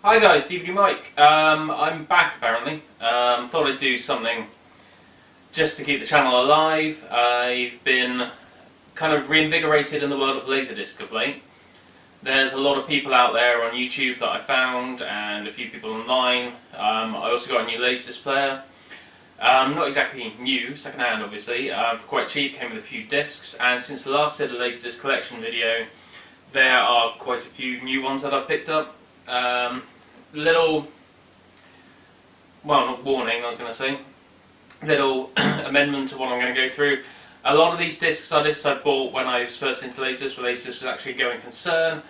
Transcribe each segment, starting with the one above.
Hi guys, DVD Mike. I'm back apparently. Thought I'd do something just to keep the channel alive. I've been kind of reinvigorated in the world of LaserDisc of late. There's a lot of people out there on YouTube that I found and a few people online. I also got a new LaserDisc player. Not exactly new, second hand obviously, for quite cheap, came with a few discs, and since the last did a LaserDisc collection video, there are quite a few new ones that I've picked up. Little, well, not warning, I was going to say, little amendment to what I'm going to go through. A lot of these discs are discs I bought when I was first into LaserDisc, where LaserDisc was actually a going concern,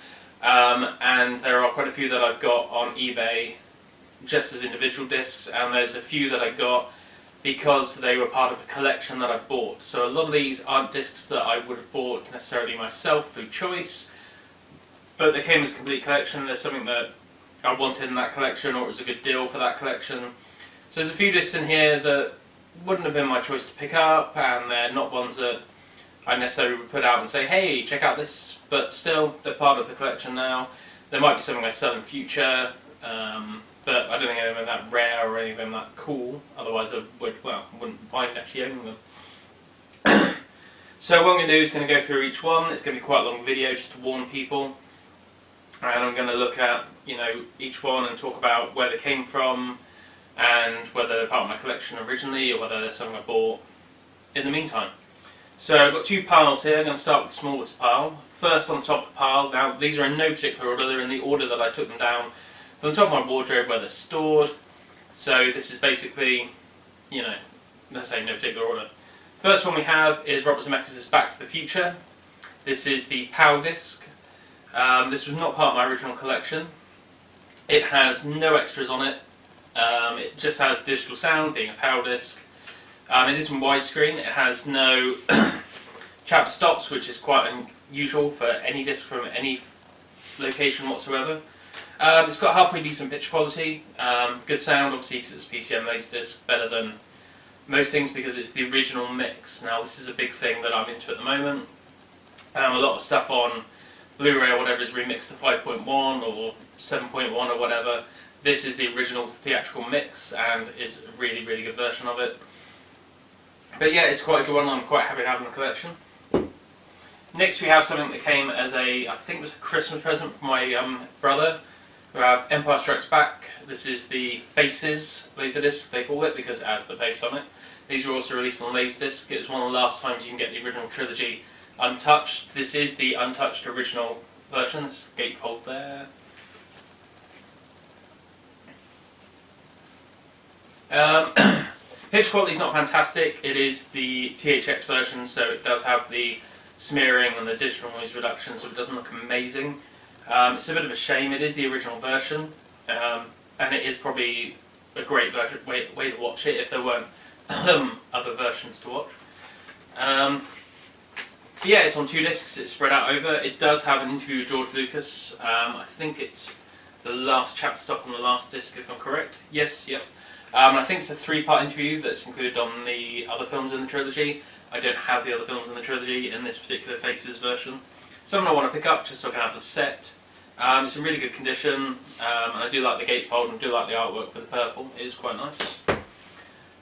and there are quite a few that I've got on eBay just as individual discs, and there's a few that I got because they were part of a collection that I bought. So a lot of these aren't discs that I would have bought necessarily myself through choice, but they came as a complete collection. There's something that I wanted in that collection, or it was a good deal for that collection. So there's a few discs in here that wouldn't have been my choice to pick up, and they're not ones that I necessarily would put out and say, hey, check out this, but still, they're part of the collection now. There might be something I sell in future, but I don't think any of them are that rare or any of them that cool, otherwise I wouldn't mind actually owning them. So what I'm going to do is going to go through each one. It's going to be quite a long video just to warn people. And I'm going to look at, each one and talk about where they came from and whether they're part of my collection originally or whether they're something I bought in the meantime. So I've got two piles here. I'm going to start with the smallest pile. First on the top of the pile. Now these are in no particular order. They're in the order that I took them down from the top of my wardrobe where they're stored. So this is basically, let's say no particular order. First one we have is Robert Zemeckis' Back to the Future. This is the PAL disc. This was not part of my original collection. It has no extras on it. It just has digital sound, being a PAL disc. It is in widescreen. It has no chapter stops, which is quite unusual for any disc from any location whatsoever. It's got halfway decent picture quality, good sound, obviously because it's PCM LaserDisc, better than most things because it's the original mix. Now this is a big thing that I'm into at the moment. A lot of stuff on Blu-ray or whatever is remixed to 5.1 or 7.1 or whatever. This is the original theatrical mix and is a really, really good version of it. But yeah, it's quite a good one. I'm quite happy to have in the collection. Next we have something that came as I think it was a Christmas present from my brother. We have Empire Strikes Back. This is the Faces LaserDisc, they call it, because it has the face on it. These were also released on LaserDisc. It was one of the last times you can get the original trilogy untouched. This is the untouched original version. This gatefold there. Picture quality is not fantastic. It is the THX version, so it does have the smearing and the digital noise reduction, so it doesn't look amazing. It's a bit of a shame. It is the original version, and it is probably a great way to watch it if there weren't other versions to watch. Yeah, it's on two discs, it's spread out over. It does have an interview with George Lucas. I think it's the last chapter stop on the last disc, if I'm correct. Yes, yep. I think it's a 3-part interview that's included on the other films in the trilogy. I don't have the other films in the trilogy in this particular Faces version. Something I want to pick up just so I can have the set. It's in really good condition, and I do like the gatefold and do like the artwork with the purple. It is quite nice.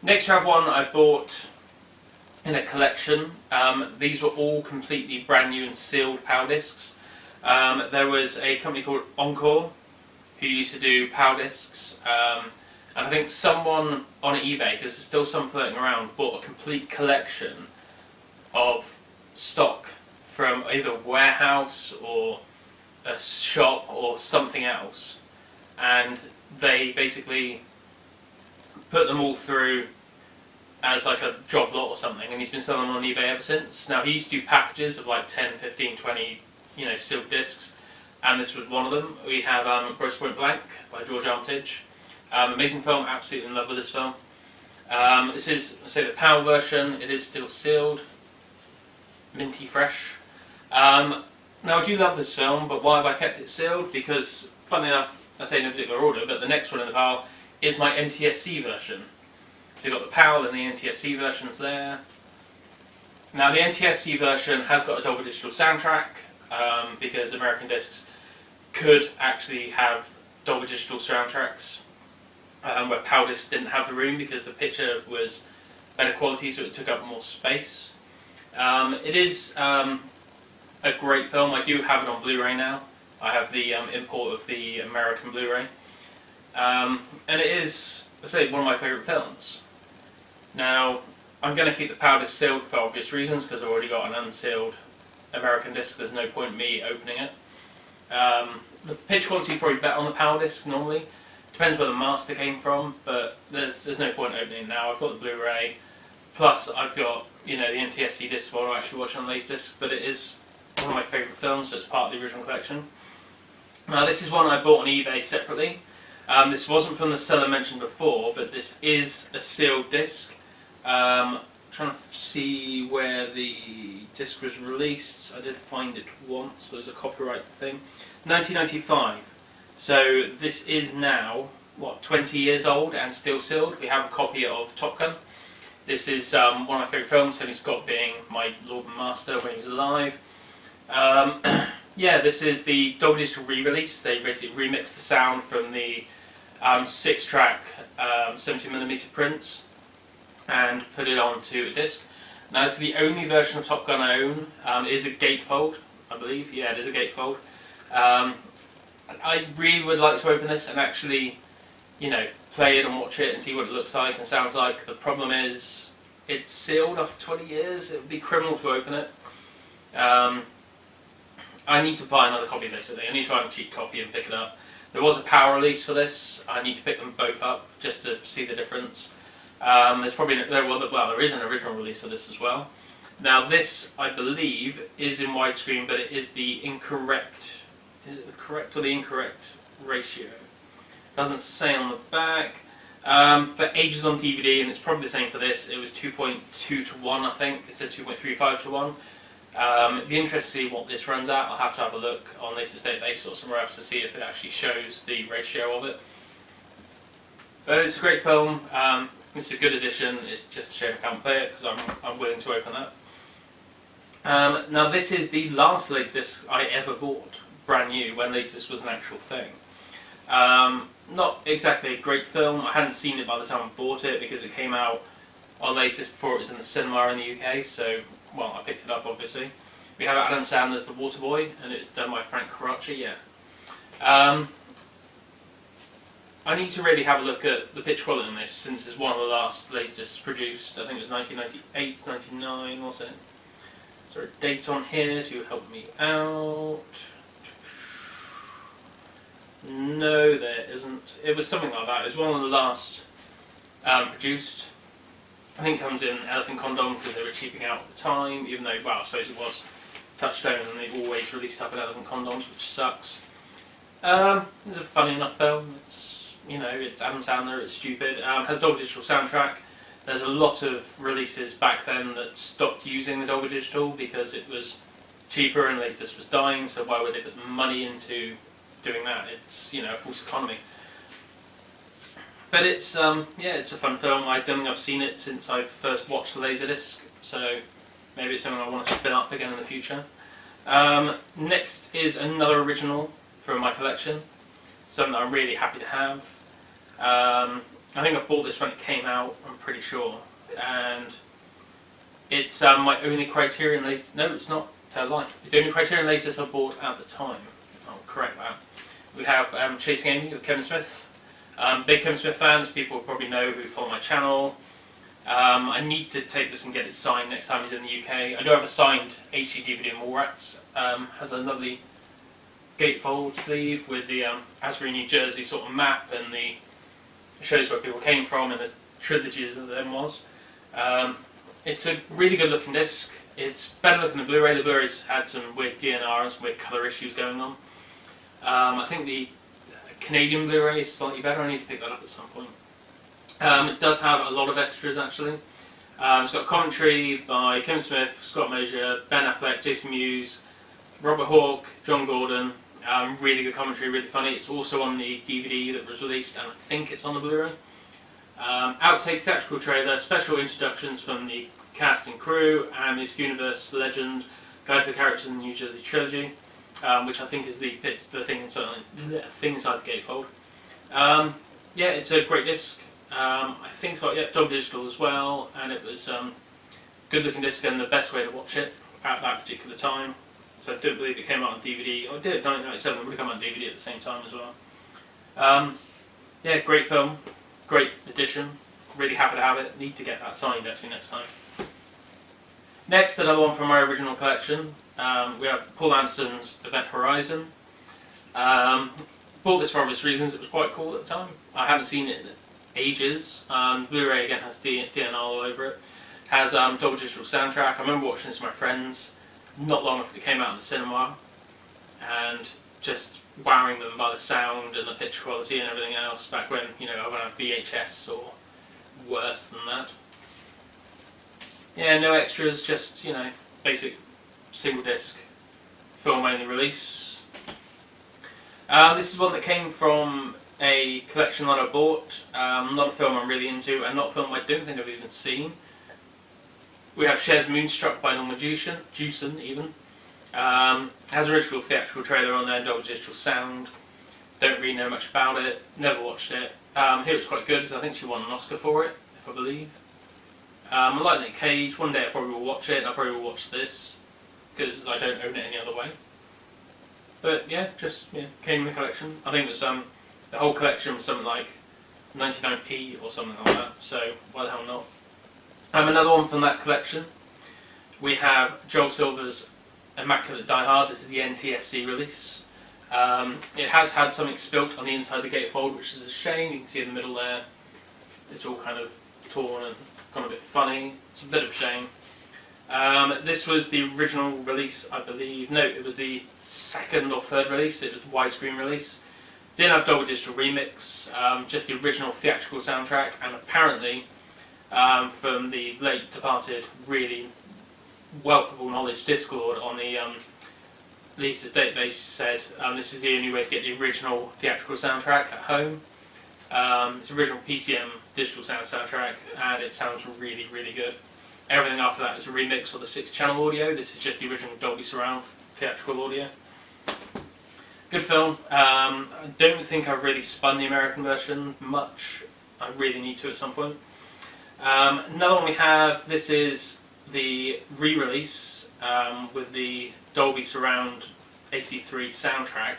Next we have one I bought in a collection. These were all completely brand new and sealed PAL discs. There was a company called Encore who used to do PAL discs, and I think someone on eBay, because there's still some floating around, bought a complete collection of stock from either a warehouse or a shop or something else, and they basically put them all through as like a job lot or something, and he's been selling them on eBay ever since. Now he used to do packages of like 10, 15, 20, sealed discs, and this was one of them. We have Grosse Pointe Blank by George Armitage. Amazing film, absolutely in love with this film. This is, I say, the PAL version. It is still sealed, minty fresh. Now I do love this film, but why have I kept it sealed? Because, funnily enough, I say in no particular order, but the next one in the PAL is my NTSC version. So you've got the PAL and the NTSC versions there. Now the NTSC version has got a Dolby Digital soundtrack, because American discs could actually have Dolby Digital soundtracks, where PAL disc didn't have the room because the picture was better quality, so it took up more space. It is a great film. I do have it on Blu-ray now. I have the import of the American Blu-ray, and it is, I say, one of my favourite films. Now, I'm going to keep the PAL disc sealed for obvious reasons, because I've already got an unsealed American disc. There's no point in me opening it. The picture quality is probably better on the PAL disc normally. Depends where the master came from, but there's no point in opening it now. I've got the Blu-ray, plus I've got, you know, the NTSC disc while I'm actually watching on LaserDisc, but it is one of my favourite films, so it's part of the original collection. Now, this is one I bought on eBay separately. This wasn't from the seller mentioned before, but this is a sealed disc. Trying to see where the disc was released. I did find it once, so there's a copyright thing. 1995. So this is now, what, 20 years old and still sealed. We have a copy of Top Gun. This is one of my favourite films, Tony Scott being my Lord and Master when he was alive. Yeah, this is the Dolby Digital re-release. They basically remixed the sound from the 6-track 70mm prints and put it onto a disc. Now, this is the only version of Top Gun I own. It is a gatefold, I believe. Yeah, it is a gatefold. I really would like to open this and actually, you know, play it and watch it and see what it looks like and sounds like. The problem is, it's sealed after 20 years. It would be criminal to open it. I need to buy another copy basically. I need to find a cheap copy and pick it up. There was a PAL release for this. I need to pick them both up just to see the difference. There's probably there is an original release of this as well. Now this, I believe, is in widescreen, but it is the incorrect. Is it the correct or the incorrect ratio? Doesn't say on the back. For ages on DVD, and it's probably the same for this. It was 2.2 to 1, I think. It said 2.35 to 1. It'd be interesting to see what this runs at. I'll have to have a look on LaserDisc database or somewhere else to see if it actually shows the ratio of it. But it's a great film. It's a good addition. It's just a shame I can't play it because I'm willing to open that. Now this is the last LaserDisc I ever bought, brand new, when LaserDisc was an actual thing. Not exactly a great film. I hadn't seen it by the time I bought it because it came out on LaserDisc before it was in the cinema in the UK. So, well, I picked it up obviously. We have Adam Sandler's The Waterboy, and it's done by Frank Coraci. Yeah. I need to really have a look at the pitch quality on this, since it's one of the last LaserDiscs produced. I think it was 1998, 99, was it? Is there a date on here to help me out? No, there isn't. It was something like that. It was one of the last produced. I think it comes in elephant condom because they were cheaping out at the time, even though, well, I suppose it was Touchstone and they've always released stuff in elephant condoms, which sucks. It's a funny enough film. It's, you know, it's Adam Sandler, it's stupid. Has Dolby Digital soundtrack. There's a lot of releases back then that stopped using the Dolby Digital because it was cheaper and LaserDisc was dying, so why would they put money into doing that? It's, you know, a false economy. But it's yeah, it's a fun film. I don't think I've seen it since I first watched the LaserDisc, so maybe it's something I want to spin up again in the future. Next is another original from my collection, something that I'm really happy to have. I think I bought this when it came out, I'm pretty sure, and it's my only Criterion LaserDisc. No, it's not. Tell a lie. It's the only Criterion LaserDisc I bought at the time. I'll correct that. We have Chasing Amy with Kevin Smith. Big Kevin Smith fans, people probably know who follow my channel. I need to take this and get it signed next time he's in the UK. I do have a signed HD DVD of Mallrats. Has a lovely gatefold sleeve with the Asbury, New Jersey sort of map, and the shows where people came from and the trilogies that then was. It's a really good looking disc. It's better looking than Blu-ray. The Blu-ray's had some weird DNR and some weird colour issues going on. I think the Canadian Blu-ray is slightly better. I need to pick that up at some point. It does have a lot of extras actually. It's got commentary by Kevin Smith, Scott Mosier, Ben Affleck, Jason Mewes, Robert Hawke, John Gordon. Really good commentary, really funny. It's also on the DVD that was released, and I think it's on the Blu-ray. Outtakes, theatrical trailer, special introductions from the cast and crew, and this universe legend, guide to the characters in the New Jersey trilogy. which I think is the thing inside the gatefold. Yeah, it's a great disc. I think it's got Dolby Digital as well, and it was good looking disc and the best way to watch it at that particular time. So I don't believe it came out on DVD. Or it did, 1997. It would have come out on DVD at the same time as well. Yeah, great film, great edition. Really happy to have it. Need to get that signed actually next time. Next, another one from my original collection. We have Paul Anderson's Event Horizon. Bought this for obvious reasons. It was quite cool at the time. I haven't seen it in ages. Blu-ray again has DNR all over it. Has Dolby Digital soundtrack. I remember watching this with my friends not long after it came out in the cinema, and just wowing them by the sound and the picture quality and everything else. Back when I went on VHS or worse than that. Yeah, no extras, just basic single disc film only release. This is one that came from a collection that I bought. Not a film I'm really into, and not a film I don't think I've even seen. We have Cher's Moonstruck by Norma Jewson even. Has original theatrical trailer on there, Dolby Digital sound. Don't really know much about it, never watched it. Here it's quite good, because I think she won an Oscar for it, if I believe. I like Nick Cage. One day I probably will watch it, and I probably will watch this, because I don't own it any other way. But yeah, came in the collection. I think it was the whole collection was something like 99p or something like that, so why the hell not. Another one from that collection, we have Joel Silver's Immaculate Die Hard. This is the NTSC release. It has had something spilt on the inside of the gatefold, which is a shame. You can see in the middle there, it's all kind of torn and gone a bit funny. It's a bit of a shame. This was the original release, I believe. No, it was the second or third release. It was the widescreen release. Didn't have Dolby Digital remix, just the original theatrical soundtrack, and apparently from the late departed, really welcomable knowledge Discord on the Lisa's database said this is the only way to get the original theatrical soundtrack at home. It's original PCM digital soundtrack, and it sounds really, really good. Everything after that is a remix for the 6-channel audio. This is just the original Dolby Surround theatrical audio. Good film. I don't think I've really spun the American version much. I really need to at some point. Another one we have, this is the re-release with the Dolby Surround AC3 soundtrack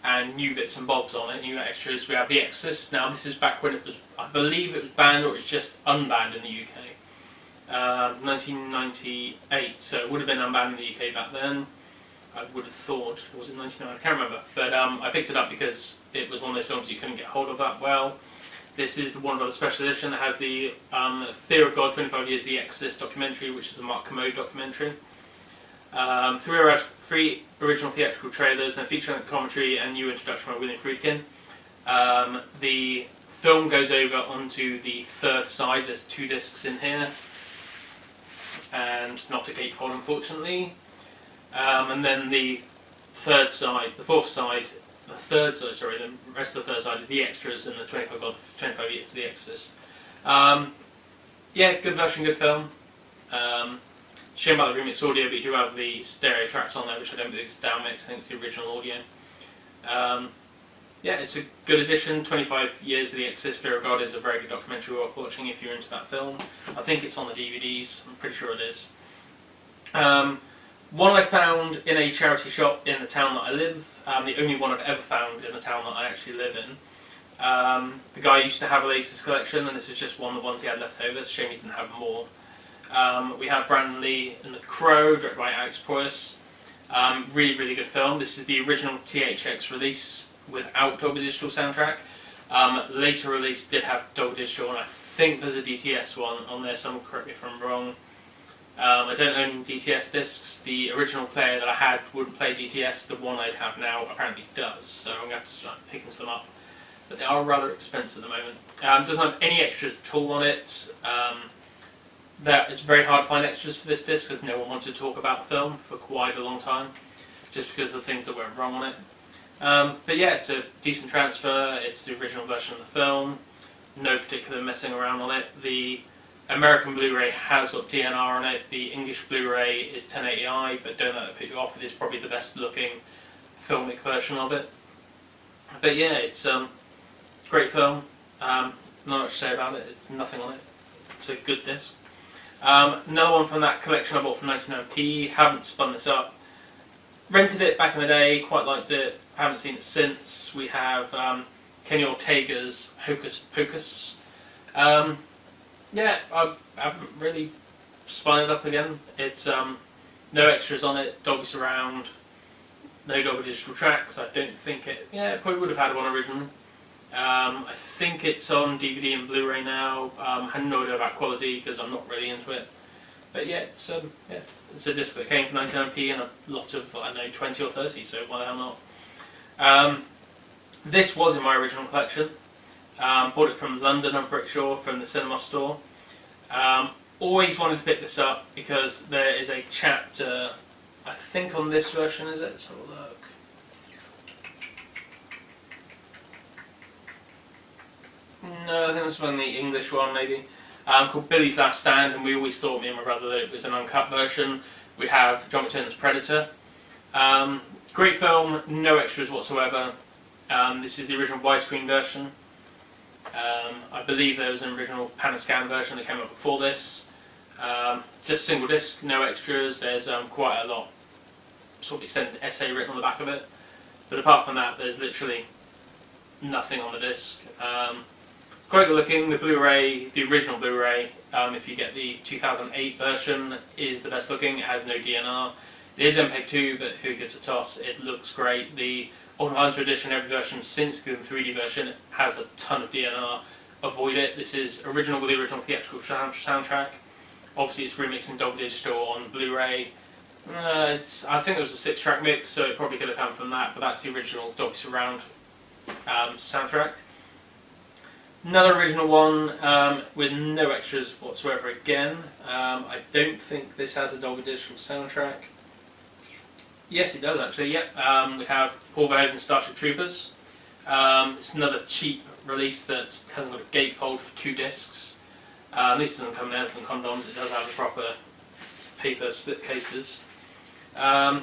and new bits and bobs on it, new extras. We have The Exorcist. Now this is back when it was, I believe it was banned or it's just unbanned in the UK. 1998, so it would have been unbanned in the UK back then. I would have thought, was it 99? I can't remember. But I picked it up because it was one of those films you couldn't get hold of that well. This is the one of the special edition that has the Fear of God 25 Years The Exorcist documentary, which is the Mark Kermode documentary. Three original theatrical trailers and a feature-length commentary and new introduction by William Friedkin. The film goes over onto the third side. There's 2 discs in here, and not a gatefold, unfortunately. And then the third side, the rest of the third side is the extras and the 25 Years The Exorcist. Yeah, good version, good film. Shame about the remix audio, but you do have the stereo tracks on there, which I don't think is down mix. I think it's the original audio. Yeah, it's a good addition. 25 Years of The Exorcist, Fear of God is a very good documentary worth watching if you're into that film. I think it's on the DVDs. I'm pretty sure it is. One I found in a charity shop in the town that I live. The only one I've ever found in the town that I actually live in. The guy used to have a LaserDisc collection, and this is just one of the ones he had left over. It's a shame he didn't have more. We have Brandon Lee and The Crow, directed by Alex Proyas. Really, really good film. This is the original THX release without Dolby Digital soundtrack. Later release did have Dolby Digital, and I think there's a DTS one on there. Someone correct me if I'm wrong. I don't own DTS discs. The original player that I had wouldn't play DTS. The one I'd have now apparently does, so I'm going to have to start picking some up. But they are rather expensive at the moment. Doesn't have any extras at all on it. That it's very hard to find extras for this disc because no one wanted to talk about the film for quite a long time, just because of the things that went wrong on it. But yeah, it's a decent transfer. It's the original version of the film. No particular messing around on it. The American Blu-ray has got DNR on it. The English Blu-ray is 1080i, but don't let that put you off. It is probably the best looking filmic version of it. But yeah, it's a great film. Not much to say about it. There's nothing on it. It's a good disc. Another one from that collection I bought from 99p. Haven't spun this up. Rented it back in the day. Quite liked it. Haven't seen it since. We have Kenny Ortega's Hocus Pocus. Yeah, I haven't really spun it up again. It's no extras on it. Dolby surround. No Dolby digital tracks. I don't think it. Yeah, it probably would have had one originally. I think it's on DVD and Blu-ray now. I had no idea about quality because I'm not really into it. But yeah, it's a disc that came for 99p and a lot of, I don't know, 20 or 30, so why the hell not? This was in my original collection. Bought it from London, I'm pretty sure, from the cinema store. Always wanted to pick this up because there is a chapter, I think on this version, is it? Let's have a look. No, I think this was on the English one, maybe. Called Billy's Last Stand, and we always thought, me and my brother, that it was an uncut version. We have John McTiernan Predator. Great film, no extras whatsoever. This is the original widescreen version. I believe there was an original Panascan version that came out before this. Just single disc, no extras. There's quite a lot, sort of extended essay written on the back of it. But apart from that, there's literally nothing on the disc. Quite good looking. The Blu-ray, the original Blu-ray, if you get the 2008 version, is the best looking. It has no DNR. It is MPEG-2, but who gives a toss? It looks great. The Ultimate Hunter edition, every version since the 3D version, has a ton of DNR. Avoid it. This is original with the original theatrical soundtrack. Obviously, it's remixed in Dolby Digital on Blu-ray. I think it was a 6-track mix, so it probably could have come from that, but that's the original Dolby Surround soundtrack. Another original one with no extras whatsoever again. I don't think this has a Dolby Digital soundtrack. Yes, it does actually, yep. We have Paul Verhoeven's Starship Troopers. It's another cheap release that hasn't got a gatefold for 2 discs. This doesn't come in anything condoms, it does have the proper paper slip cases. Yeah,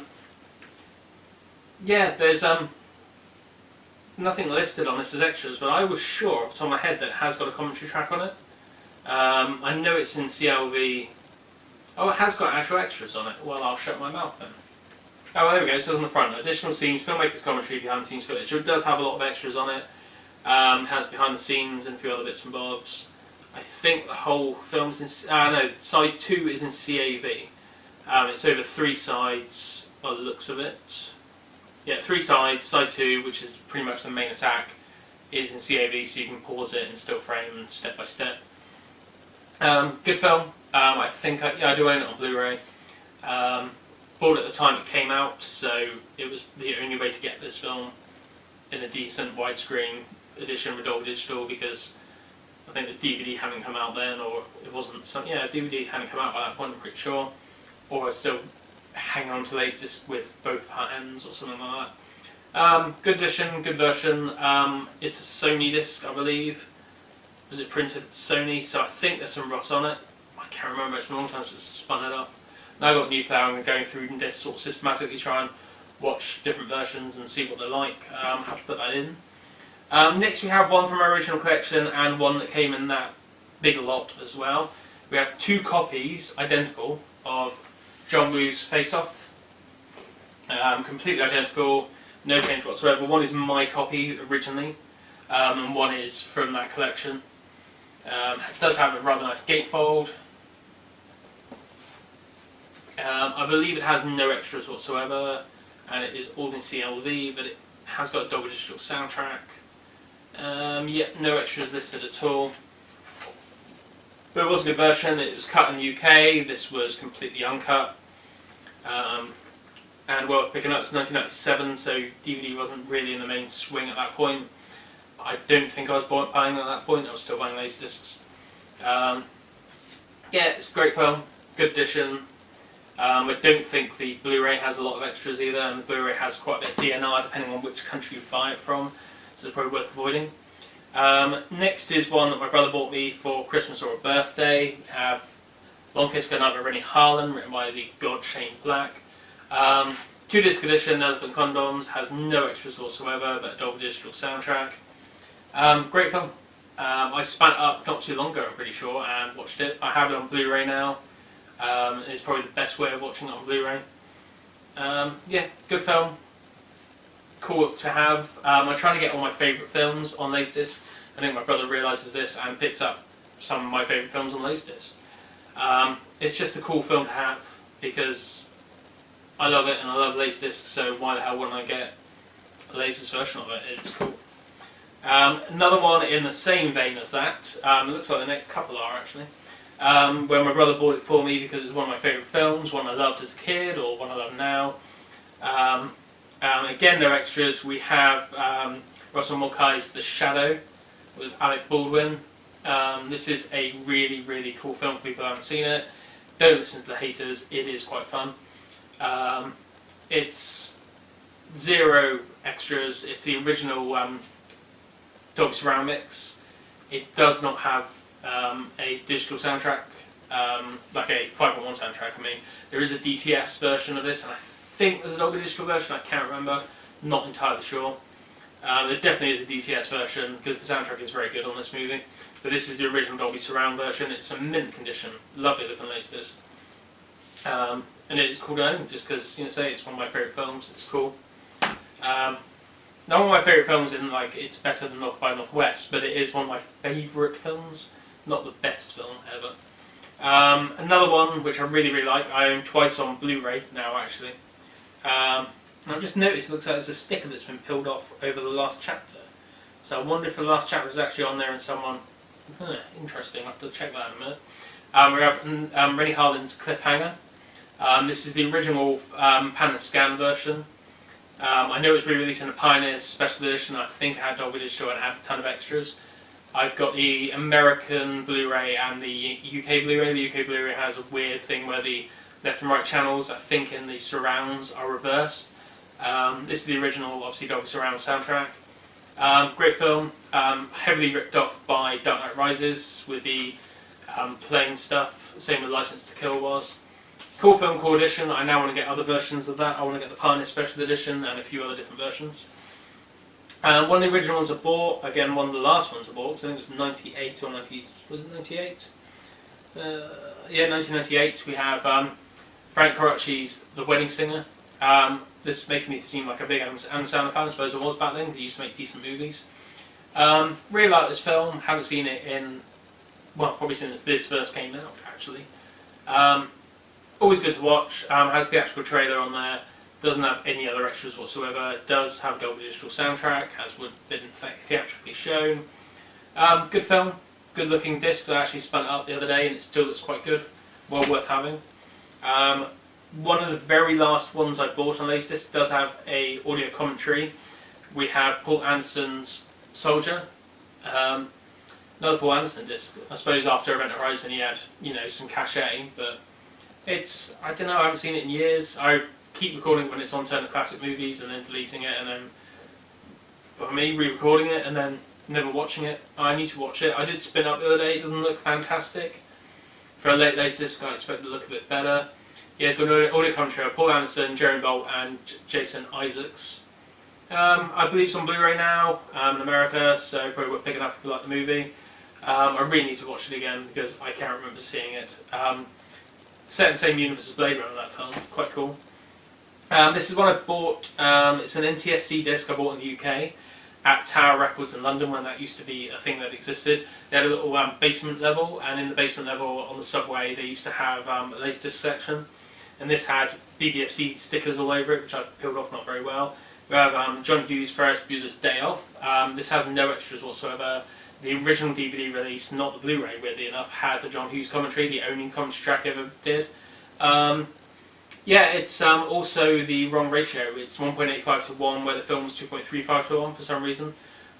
there's nothing listed on this as extras, but I was sure off the top of my head that it has got a commentary track on it. I know it's in CLV. Oh, it has got actual extras on it. Well, I'll shut my mouth then. Oh, there we go. It says on the front, additional scenes, filmmakers commentary, behind the scenes footage. It does have a lot of extras on it. It has behind the scenes and a few other bits and bobs. I think the whole film's in... no, side 2 is in CAV. It's over 3 sides by the looks of it. Yeah, 3 sides. Side 2, which is pretty much the main attack, is in CAV, so you can pause it and still frame step by step. Good film. I think I do own it on Blu-ray. Bought it at the time it came out, so it was the only way to get this film in a decent widescreen edition with Dolby Digital, because I think the DVD hadn't come out then, or it wasn't. Yeah, DVD hadn't come out by that point, I'm pretty sure, or I was still hanging on to LaserDisc with both hands or something like that. Good edition, good version. It's a Sony disc, I believe. Was it printed at Sony? So I think there's some rot on it. I can't remember. It's been a long time since I spun it up. Now I've got a new player. I'm going through discs, sort of systematically try and watch different versions and see what they're like. Have to put that in. Next we have one from our original collection and one that came in that big lot as well. We have 2 copies, identical, of John Woo's Face Off. Completely identical, no change whatsoever. One is my copy originally, and one is from that collection. It does have a rather nice gatefold. I believe it has no extras whatsoever, and it is all in CLV, but it has got a Dolby Digital soundtrack. Yeah, no extras listed at all. But it was a good version. It was cut in the UK. This was completely uncut. And well, picking up, it's 1997, so DVD wasn't really in the main swing at that point. I don't think I was buying at that point. I was still buying LaserDiscs. Yeah, it's a great film. Good edition. I don't think the Blu-ray has a lot of extras either, and the Blu-ray has quite a bit of DNR depending on which country you buy it from, so it's probably worth avoiding. Next is one that my brother bought me for Christmas or a birthday. We have Long Kiss Goodnight by Rennie Harlan, written by the god Shane Black. 2-disc edition, Elephant Condoms, has no extras whatsoever, but a Dolby Digital soundtrack. Great film. I spun it up not too long ago, I'm pretty sure, and watched it. I have it on Blu-ray now. It's probably the best way of watching it on Blu-ray. Yeah, good film. Cool to have. I'm trying to get all my favourite films on LaserDisc. I think my brother realises this and picks up some of my favourite films on LaserDisc. It's just a cool film to have because I love it and I love LaserDisc, so why the hell wouldn't I get a LaserDisc version of it? It's cool. Another one in the same vein as that, it looks like the next couple are actually, where my brother bought it for me because it's one of my favourite films, one I loved as a kid or one I love now. Again, they're extras. We have Russell Mulcahy's The Shadow with Alec Baldwin. This is a really, really cool film for people who haven't seen it. Don't listen to the haters, it is quite fun. It's zero extras. It's the original Dolby Surround mix. It does not have a digital soundtrack, like a 5.1 soundtrack. I mean, there is a DTS version of this, and I think there's a Dolby Digital version. I can't remember. Not entirely sure. There definitely is a DTS version because the soundtrack is very good on this movie. But this is the original Dolby Surround version. It's a mint condition, lovely looking LaserDisc. And it's cool to own just because, you know, say it's one of my favourite films. It's cool. Not one of my favourite films in like it's better than North by Northwest, but it is one of my favourite films, not the best film ever. Another one which I really, really like, I own twice on Blu-ray now actually. And I've just noticed it looks like there's a sticker that's been peeled off over the last chapter. So I wonder if the last chapter is actually on there and someone... interesting, I'll have to check that in a minute. We have Rennie Harlin's Cliffhanger. This is the original pan and scan version. I know it's re-released in a Pioneer Special Edition. I think it had Dolby Digital and it had a ton of extras. I've got the American Blu-ray and the UK Blu-ray. The UK Blu-ray has a weird thing where the left and right channels, I think in the surrounds, are reversed. This is the original, obviously, Dolby Surround soundtrack. Great film, heavily ripped off by Dark Knight Rises with the plain stuff, same with License to Kill was. Cool film, cool edition. I now want to get other versions of that. I want to get the Pioneer Special Edition and a few other different versions. One of the original ones I bought, again one of the last ones I bought, so I think it was 98 or 90, was it 98? Yeah, 1998. We have Frank Coracci's The Wedding Singer. This is making me seem like a big Adam Sandler fan. I suppose I was back then because he used to make decent movies. Really like this film. Haven't seen it in, well, probably since this first came out actually. Always good to watch. Has the actual trailer on there. Doesn't have any other extras whatsoever. It does have a Dolby Digital soundtrack, as would have been theatrically shown. Good film. Good looking disc. I actually spun it up the other day and it still looks quite good. Well worth having. One of the very last ones I bought on LaserDisc does have a audio commentary. We have Paul Anderson's Soldier. Another Paul Anderson disc. I suppose after Event Horizon he had, you know, some cachet, but it's, I don't know, I haven't seen it in years. I keep recording it when it's on Turner Classic Movies and then deleting it and then, for me, re-recording it and then never watching it. I need to watch it. I did spin up the other day. It doesn't look fantastic. For a late LaserDisc, I expect it to look a bit better. Yeah, it's got an audio commentary of Paul Anderson, Jeremy Bolt and Jason Isaacs. I believe it's on Blu-ray now in America, so probably worth picking up if you like the movie. I really need to watch it again because I can't remember seeing it. Set in the same universe as Blade Runner, that film, quite cool. This is one I bought, it's an NTSC disc I bought in the UK at Tower Records in London when that used to be a thing that existed. They had a little basement level, and in the basement level on the subway they used to have a LaserDisc section. And this had BBFC stickers all over it, which I've peeled off not very well. We have John Hughes' Ferris Bueller's Day Off. This has no extras whatsoever. The original DVD release, not the Blu-ray, weirdly enough, had the John Hughes commentary, the only commentary track I ever did. Yeah, it's also the wrong ratio. It's 1.85 to 1, where the film was 2.35 to 1 for some reason.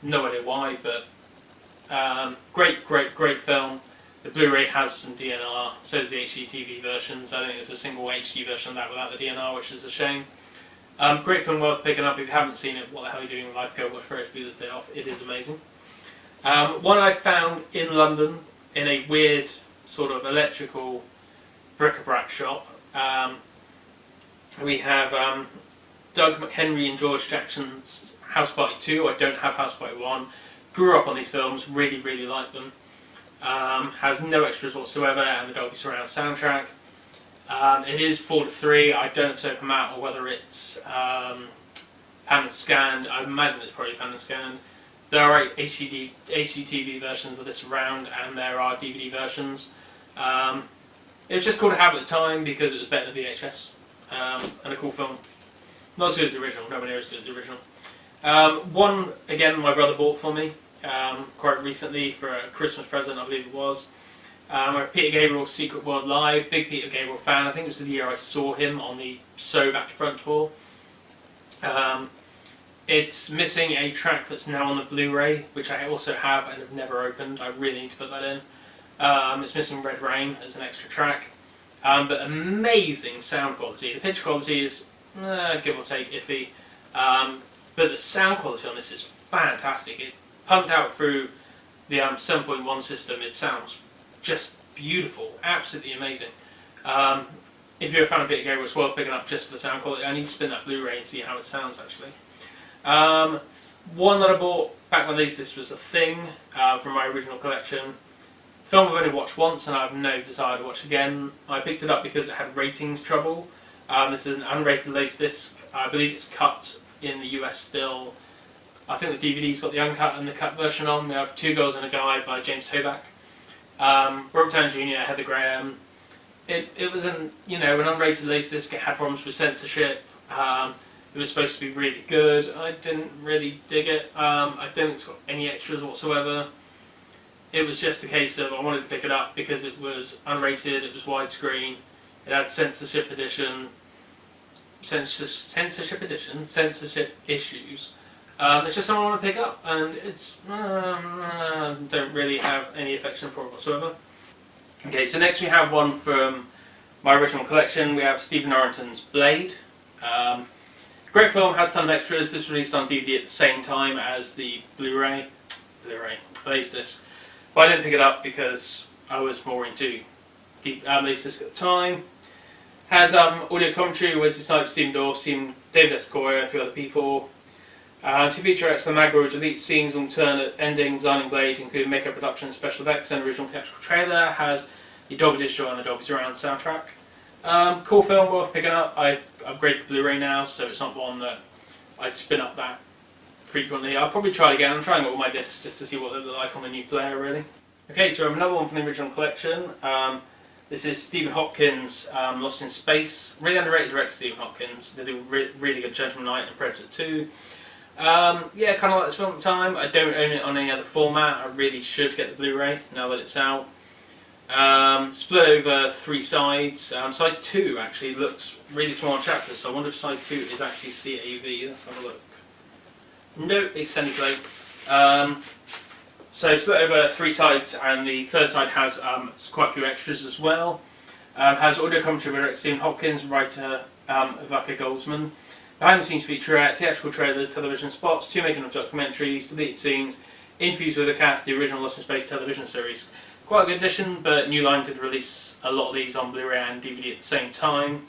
No idea why, but great film. The Blu-ray has some DNR, so does the HDTV versions. I don't think there's a single HD version of that without the DNR, which is a shame. Great film, worth picking up. If you haven't seen it, what the hell are you doing in life? Go watch Ferris Bueller's Day Off. It is amazing. One I found in London in a weird sort of electrical bric-a-brac shop. We have Doug McHenry and George Jackson's House Party 2. I don't have House Party 1. Grew up on these films, really, really like them. Has no extras whatsoever, and the Dolby Surround soundtrack. It is 4:3. I don't know if it's open matte or whether it's pan and scanned. I imagine it's probably pan and scanned. There are HDTV versions of this around, and there are DVD versions. It was just cool to have at the time because it was better than VHS, and a cool film. Not as good as the original, nowhere near as good as the original. One, again, my brother bought for me quite recently for a Christmas present, I believe it was. Peter Gabriel's Secret World Live, big Peter Gabriel fan. I think it was the year I saw him on the So Back to Front tour. It's missing a track that's now on the Blu-ray, which I also have and have never opened. I really need to put that in. It's missing Red Rain as an extra track. But amazing sound quality. The picture quality is, give or take, iffy. But the sound quality on this is fantastic. It pumped out through the 7.1 system. It sounds just beautiful, absolutely amazing. If you're a fan of Peter Gabriel, it's worth picking up just for the sound quality. I need to spin that Blu-ray and see how it sounds actually. One that I bought back when this was a thing from my original collection. Film I've only watched once and I have no desire to watch again. I picked it up because it had ratings trouble. This is an unrated LaserDisc. I believe it's cut in the US still. I think the DVD's got the uncut and the cut version on. We have Two Girls and a Guy by James Toback. Brooke Town Jr., Heather Graham. It was an unrated LaserDisc. It had problems with censorship. It was supposed to be really good. I didn't really dig it. I don't think it's got any extras whatsoever. It was just a case of I wanted to pick it up because it was unrated, it was widescreen, it had censorship issues. It's just something I want to pick up, and it's don't really have any affection for it whatsoever. Okay, so next we have one from my original collection. We have Stephen Norrington's Blade. Great film, has a ton of extras. This was released on DVD at the same time as the Blu-ray LaserDisc. But I didn't pick it up because I was more into LaserDisc at the time. Has audio commentary, Wesley Snipes, Stephen Dorff, David S. Goyer, a few other people. Two featurettes, the Magro delete scenes, alternate ending, designing Blade, including makeup production, special effects, and original theatrical trailer. Has the Dolby Digital and the Dolby Surround soundtrack. Cool film, worth picking up. I upgraded Blu-ray now, so it's not one that I'd spin up that frequently. I'll probably try it again. I'm trying all my discs just to see what they look like on the new player, really. Okay, so we have another one from the original collection. This is Stephen Hopkins' Lost in Space. Really underrated director Stephen Hopkins. They do really good Gentleman Night and Predator 2. Yeah, kind of like this film at the time. I don't own it on any other format. I really should get the Blu-ray now that it's out. Split over 3 sides. Side 2 actually looks really small on chapters, so I wonder if side 2 is actually CAV. Let's have a look. No, it's Sendiflow. So split over 3 sides, and the third side has quite a few extras as well. Has audio commentary by Stephen Hopkins, writer Vaka Goldsman. Behind the scenes featurette, theatrical trailers, television spots, 2 making of documentaries, deleted scenes, interviews with the cast, the original Lost in Space television series. Quite a good addition, but New Line did release a lot of these on Blu-ray and DVD at the same time.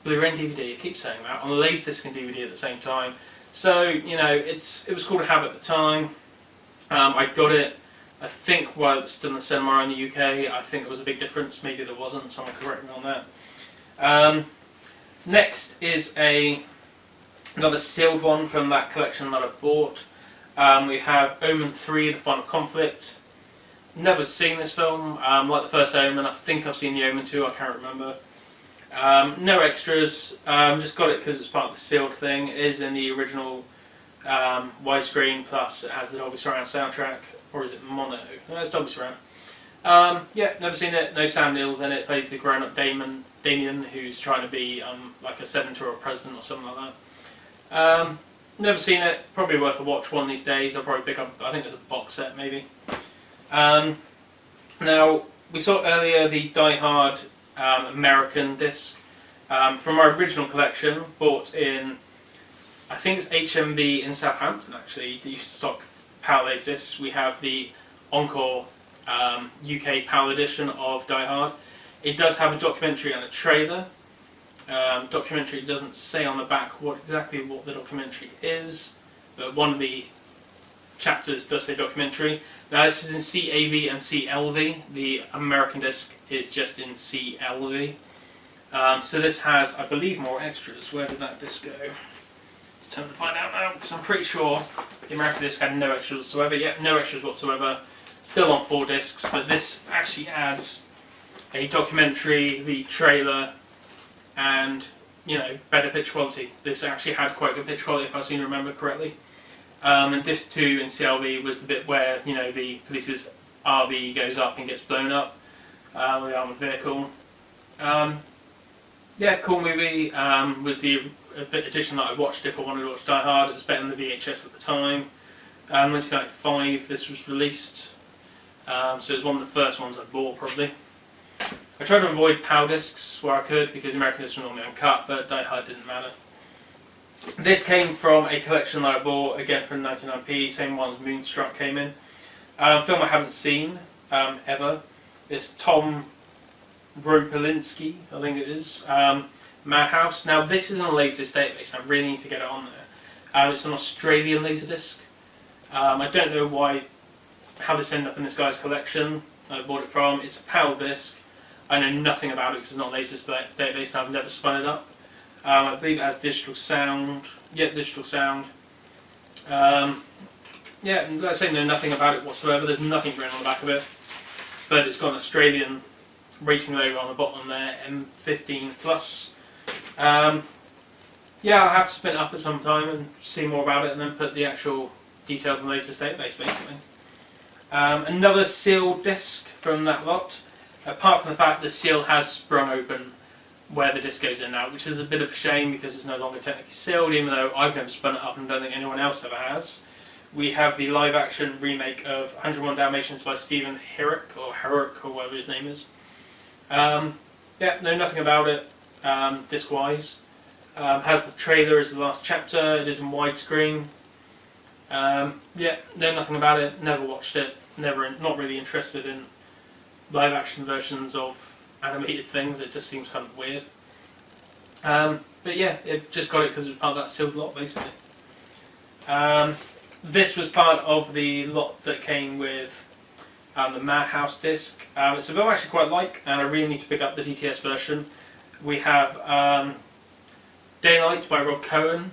Blu-ray and DVD, I keep saying that, on LaserDisc and DVD at the same time. So, it was cool to have at the time. I got it, I think, while it was still in the cinema in the UK. I think there was a big difference, maybe there wasn't, someone correct me on that. Next is another sealed one from that collection that I bought. We have Omen 3, The Final Conflict. Never seen this film. Like the first Omen, I think I've seen the Omen 2, I can't remember. No extras, just got it because it's part of the sealed thing. It is in the original widescreen, plus it has the Dolby Surround soundtrack. Or is it mono? No, it's Dolby Surround. Yeah, never seen it. No Sam Neill's in it. Plays the grown-up Damien, who's trying to be like a senator or a president or something like that. Never seen it. Probably worth a watch one of these days. I'll probably pick up, I think there's a box set maybe. Now, we saw earlier the Die Hard American disc from our original collection, bought in, I think it's HMV in Southampton actually. They used to stock PAL LaserDiscs. We have the Encore UK PAL edition of Die Hard. It does have a documentary and a trailer. Documentary doesn't say on the back exactly what the documentary is, but one of the chapters does say documentary. Now this is in CAV and CLV. The American disc is just in CLV. So this has, I believe, more extras. Where did that disc go? Time to find out now, because I'm pretty sure the American disc had no extras whatsoever. Yep, no extras whatsoever. Still on 4 discs, but this actually adds a documentary, the trailer, and better picture quality. This actually had quite good picture quality, if I seem to remember correctly. And disc 2 in CLV was the bit where the police's RV goes up and gets blown up with the armored vehicle. Yeah, cool movie. Was the edition that I watched if I wanted to watch Die Hard. It was better than the VHS at the time. 1995 this was released, so it was one of the first ones I bought probably. I tried to avoid PAL discs where I could because American discs were normally uncut, but Die Hard didn't matter. This came from a collection that I bought, again for 99p, same one as Moonstruck came in. Film I haven't seen ever. It's Tom Ropolinsky, I think it is. Madhouse. Now this is on a LaserDisc database, I really need to get it on there. It's an Australian LaserDisc. I don't know how this ended up in this guy's collection. I bought it from. It's a PAL disc. I know nothing about it because it's not a LaserDisc database and I've never spun it up. I believe it has digital sound. Yeah, digital sound. Yeah, like I say, know nothing about it whatsoever. There's nothing written on the back of it. But it's got an Australian rating logo on the bottom there, M15 plus. Yeah, I'll have to spin it up at some time and see more about it and then put the actual details on the latest database basically. Another sealed disc from that lot, apart from the fact the seal has sprung open where the disc goes in now, which is a bit of a shame because it's no longer technically sealed, even though I've never spun it up and don't think anyone else ever has. We have the live action remake of 101 Dalmatians by Stephen Herrick, or whatever his name is. Yeah, know nothing about it, disc-wise. Has the trailer as the last chapter, it is in widescreen. Yeah, know nothing about it, never watched it, not really interested in live action versions of animated things, it just seems kind of weird. But yeah, it just got it because it was part of that sealed lot basically. This was part of the lot that came with the Madhouse disc. It's a film I actually quite like, and I really need to pick up the DTS version. We have Daylight by Rob Cohen,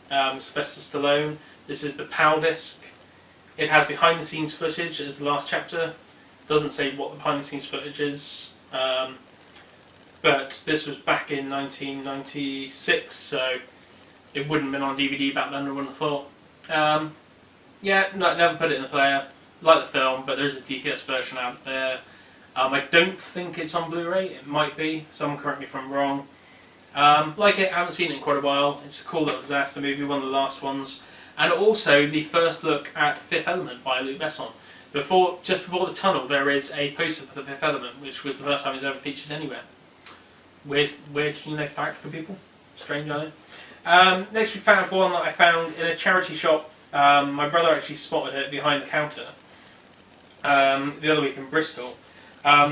Sylvester Stallone. This is the PAL disc. It has behind the scenes footage as the last chapter. Doesn't say what the behind the scenes footage is, but this was back in 1996, so it wouldn't have been on DVD back then, I wouldn't have thought. Yeah, no, never put it in the player. Like the film, but there's a DTS version out there. I don't think it's on Blu-ray. It might be. Someone correct me if I'm wrong. Like it, I haven't seen it in quite a while. It's a cool little disaster movie, one of the last ones. And also the first look at Fifth Element by Luc Besson. Just before the tunnel, there is a poster for the Fifth Element, which was the first time it's ever featured anywhere. Weird, fact for people. Strange, I know. Next we found one that I found in a charity shop. My brother actually spotted it behind the counter the other week in Bristol.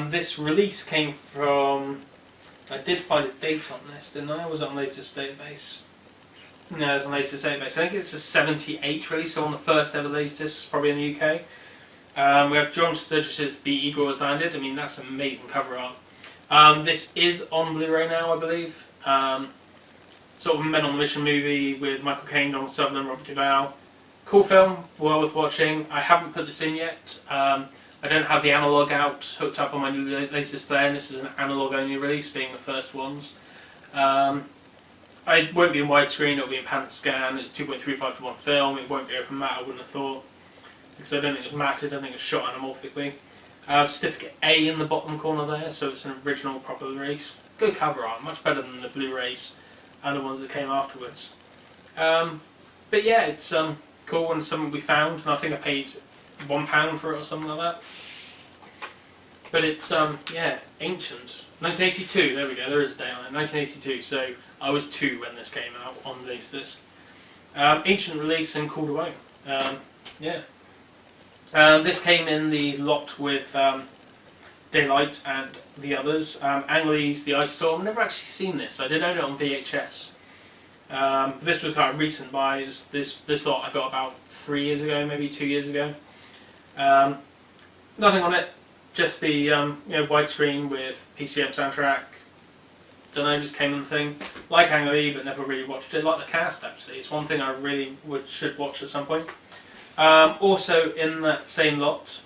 This release came from... I did find a date on this, didn't I? Was it on LaserDisc database? No, it was on LaserDisc database. I think it's a 78 release, so on the first ever LaserDisc, probably in the UK. We have John Sturgis's The Eagle Has Landed. I mean, that's amazing cover art. This is on Blu-ray now, I believe. Sort of a Men on the Mission movie with Michael Caine, Donald Sutherland, Robert Duvall. Cool film, well worth watching. I haven't put this in yet. I don't have the analog out, hooked up on my new latest player, and this is an analog only release, being the first ones. It won't be in widescreen, it'll be in pan scan. It's 2.35 to 1 film. It won't be open matte, I wouldn't have thought, because I don't think it was matted, I don't think it was shot anamorphically. Certificate A in the bottom corner there, so it's an original proper release. Good cover art, much better than the Blu-rays and the ones that came afterwards. But yeah, it's cool and something we found, and I think I paid £1 for it or something like that. But it's yeah, ancient. 1982, there we go, there is a day on it. 1982, so I was 2 when this came out on LaserDisc. Ancient release and cool to own. Yeah. This came in the lot with Daylight and the others. Ang Lee's The Ice Storm. I've never actually seen this. I did own it on VHS. This was kind of recent buys. This lot I got about 3 years ago, maybe 2 years ago. Nothing on it, just the widescreen with PCM soundtrack. Don't know, just came in the thing. Like Ang Lee, but never really watched it. Like the cast, actually. It's one thing I really should watch at some point. Also in that same lot,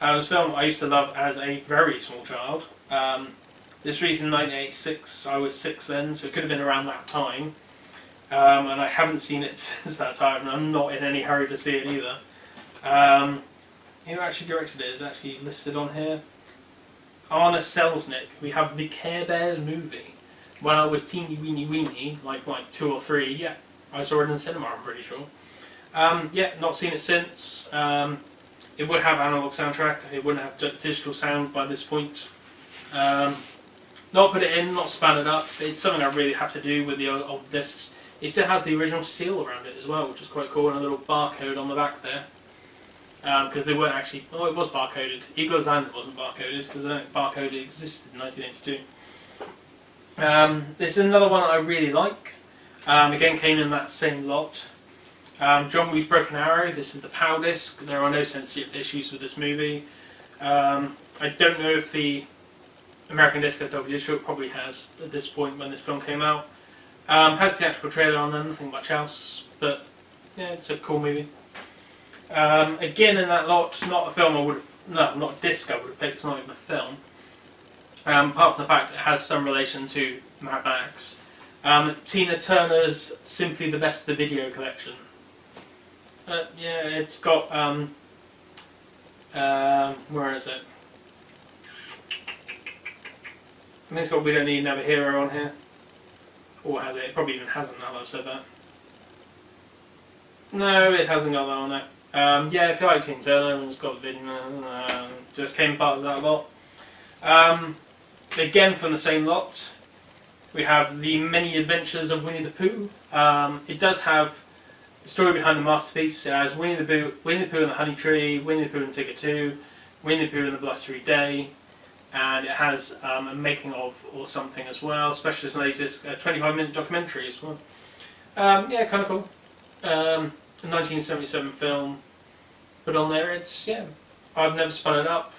this film I used to love as a very small child. This released in 1986. I was 6 then, so it could have been around that time. And I haven't seen it since that time, and I'm not in any hurry to see it either. Who actually directed it is actually listed on here. Arne Selznick. We have the Care Bears movie. When I was teeny weeny, like 2 or 3, yeah, I saw it in the cinema, I'm pretty sure. Yeah, not seen it since. It would have analog soundtrack, it wouldn't have digital sound by this point. Not put it in, not span it up. It's something I really have to do with the old discs. It still has the original seal around it as well, which is quite cool, and a little barcode on the back there. Because they weren't actually, oh, it was barcoded. Eagle's Land wasn't barcoded, because I don't think barcode existed in 1982. This is another one I really like. Again, came in that same lot. John Woo's Broken Arrow. This is the PAL disc. There are no censorship issues with this movie. I don't know if the American disc has double digital. It probably has at this point when this film came out. Has the theatrical trailer on there, nothing much else. But yeah, it's a cool movie. Again, in that lot, not a film I would have, no, not a disc I would have picked. It's not even a film. Apart from the fact it has some relation to Mad Max. Tina Turner's Simply the Best of the Video collection. Yeah, it's got, where is it? I think it's got We Don't Need Another Hero on here. Or has it? It probably even hasn't now that I've said that. No, it hasn't got that on there. Yeah, if you like Tina Turner, it's got the video, just came part of that lot. Again, from the same lot, we have The Many Adventures of Winnie the Pooh. It does have a story behind the masterpiece. It has Winnie the Pooh and the Honey Tree, Winnie the Pooh and Ticket 2, Winnie the Pooh and the Blustery Day, and it has a making of or something as well. Specialist LaserDisc, a 25-minute documentary as well. Yeah, kind of cool. A 1977 film put on there. It's, yeah, I've never spun it up.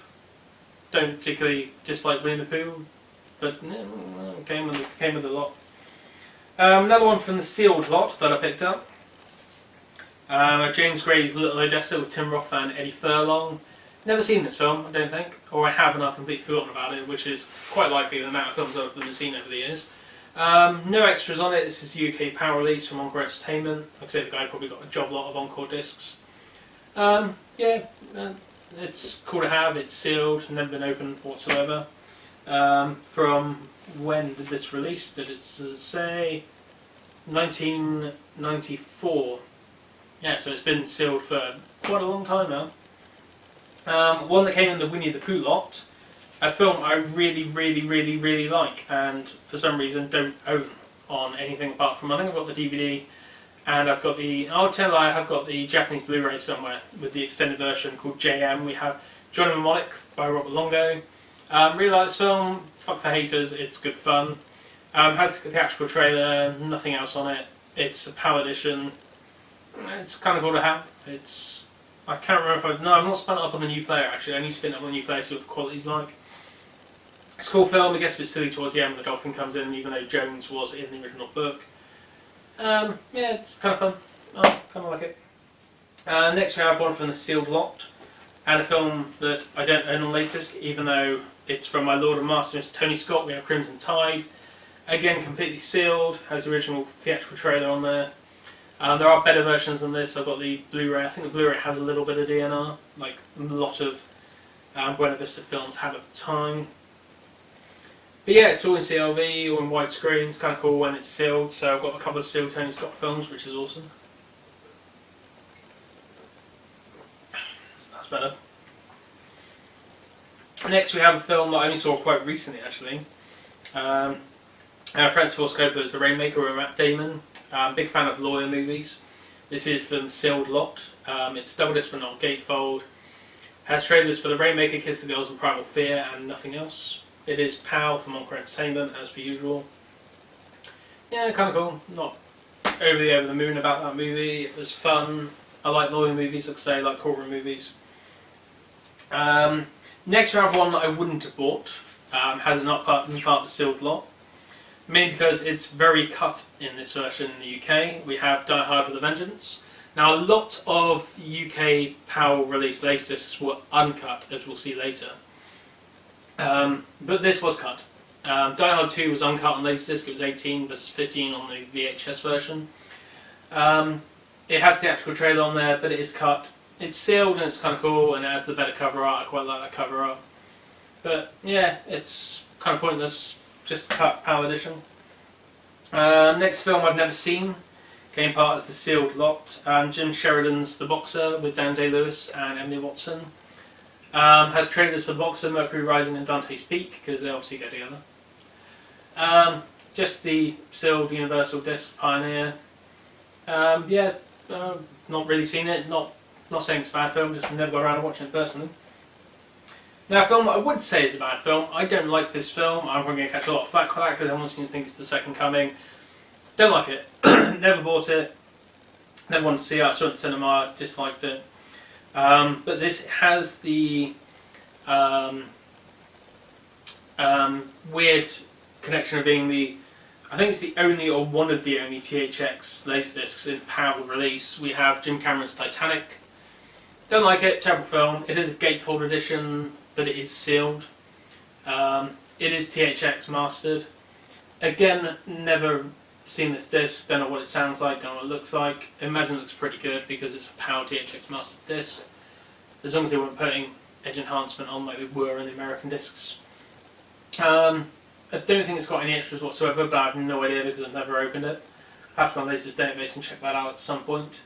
Don't particularly dislike Winnie the Pooh, but yeah, came with a lot. Another one from the sealed lot that I picked up. James Gray's Little Odessa with Tim Roth and Eddie Furlong. Never seen this film, I don't think, or I have and I've completely forgotten about it, which is quite likely the amount of films I've been seen over the years. No extras on it. This is UK power release from Encore Entertainment. Like I said, the guy probably got a job lot of Encore discs. Yeah, it's cool to have. It's sealed, never been opened whatsoever. From when did this release? Did it say 1994? Yeah, so it's been sealed for quite a long time now. One that came in the Winnie the Pooh lot. A film I really like, and for some reason don't own on anything apart from, I think I've got the DVD, and I've got the, I'll tell you, I have got the Japanese Blu-ray somewhere with the extended version called JM. We have Johnny Mnemonic by Robert Longo. Really like this film, fuck the haters, it's good fun. Has the theatrical trailer, nothing else on it. It's a PAL edition. It's kind of cool to have. It's, I can't remember if I've not spun it up on the new player actually. I need to spin it up on the new player to see what the quality's like. It's a cool film. It gets a bit silly towards the end when the dolphin comes in, even though Jones was in the original book. Yeah, it's kind of fun. I kind of like it. Next we have one from the sealed lot, and a film that I don't own on LaserDisc, even though it's from my Lord and Master Mr. Tony Scott. We have Crimson Tide. Again, completely sealed. Has the original theatrical trailer on there. There are better versions than this. I've got the Blu-ray. I think the Blu-ray had a little bit of DNR, like a lot of Buena Vista films had at the time. But yeah, it's all in CLV, all in widescreen. It's kind of cool when it's sealed. So I've got a couple of sealed Tony Scott films, which is awesome. That's better. Next we have a film that I only saw quite recently actually. Francis Ford Coppola's The Rainmaker with Matt Damon. Big fan of lawyer movies. This is from the sealed lot. It's double disc but not gatefold. Has trailers for The Rainmaker, Kiss the Girls and Primal Fear, and nothing else. It is PAL from Encore Entertainment, as per usual. Yeah, kind of cool. Not overly over the moon about that movie. It was fun. I like lawyer movies, like I say, I like courtroom movies. Next we have one that I wouldn't have bought. Has not been part of the sealed lot. Mainly because it's very cut in this version in the UK. We have Die Hard with a Vengeance. Now, a lot of UK PAL released LaserDiscs were uncut, as we'll see later. But this was cut. Die Hard 2 was uncut on LaserDisc. It was 18 versus 15 on the VHS version. It has the theatrical trailer on there, but it is cut. It's sealed and it's kind of cool, and it has the better cover art. I quite like that cover art. But yeah, it's kind of pointless. Just a cut PAL edition. Next film I've never seen. Came part as the sealed lot. Jim Sheridan's The Boxer with Dan Day-Lewis and Emily Watson. Has trailers for The Boxer, Mercury Rising and Dante's Peak, because they obviously go together. Just the sealed Universal Disc Pioneer. Not really seen it. Not saying it's a bad film, just never got around to watching it personally. Now, a film that I would say is a bad film. I don't like this film. I'm probably going to catch a lot of flack for that because everyone seems to think it's the second coming. Don't like it. Never bought it. Never wanted to see it. I saw it in the cinema. Disliked it. But this has the weird connection of being the, I think it's the only or one of the only THX LaserDiscs in PAL release. We have Jim Cameron's Titanic. Don't like it. Terrible film. It is a gatefold edition, but it is sealed. It is THX mastered. Again, never seen this disc, don't know what it sounds like, don't know what it looks like. I imagine it looks pretty good because it's a PAL THX mastered disc. As long as they weren't putting edge enhancement on like they were in the American discs. I don't think it's got any extras whatsoever, but I have no idea because I've never opened it. I'll have to go on Laser's database and check that out at some point.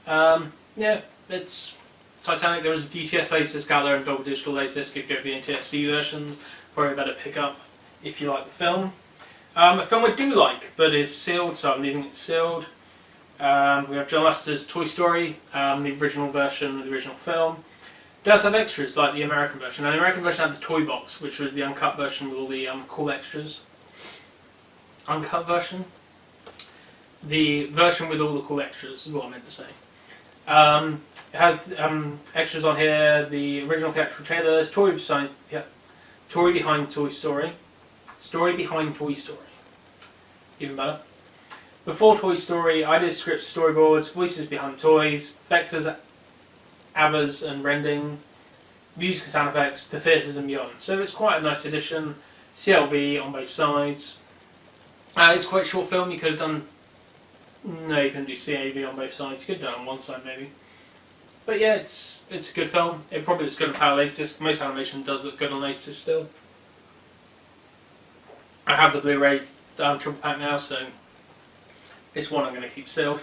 Yeah, it's Titanic. There is a DTS LaserDisc out there and Dolby Digital LaserDisc if you go for the NTSC versions. Probably better pick up if you like the film. A film I do like, but is sealed, so I'm leaving it sealed. We have John Lasseter's Toy Story, the original version of the original film. It does have extras like the American version. Now, the American version had the toy box, which was the uncut version with all the cool extras. Uncut version? The version with all the cool extras is what I meant to say. It has extras on here, the original theatrical trailer, Story Behind Toy Story. Story Behind Toy Story. Even better. Before Toy Story, ideas, scripts, storyboards, voices behind toys, vectors, avers and rendering, music and sound effects to theatres and beyond. So it's quite a nice edition. CLV on both sides. It's quite a short film. You could have done... No, you couldn't do CAV on both sides. You could have done it on one side maybe. But yeah, it's a good film. It probably looks good on PAL LaserDisc. Most animation does look good on LaserDisc still. I have the Blu-ray triple pack now, so it's one I'm going to keep sealed.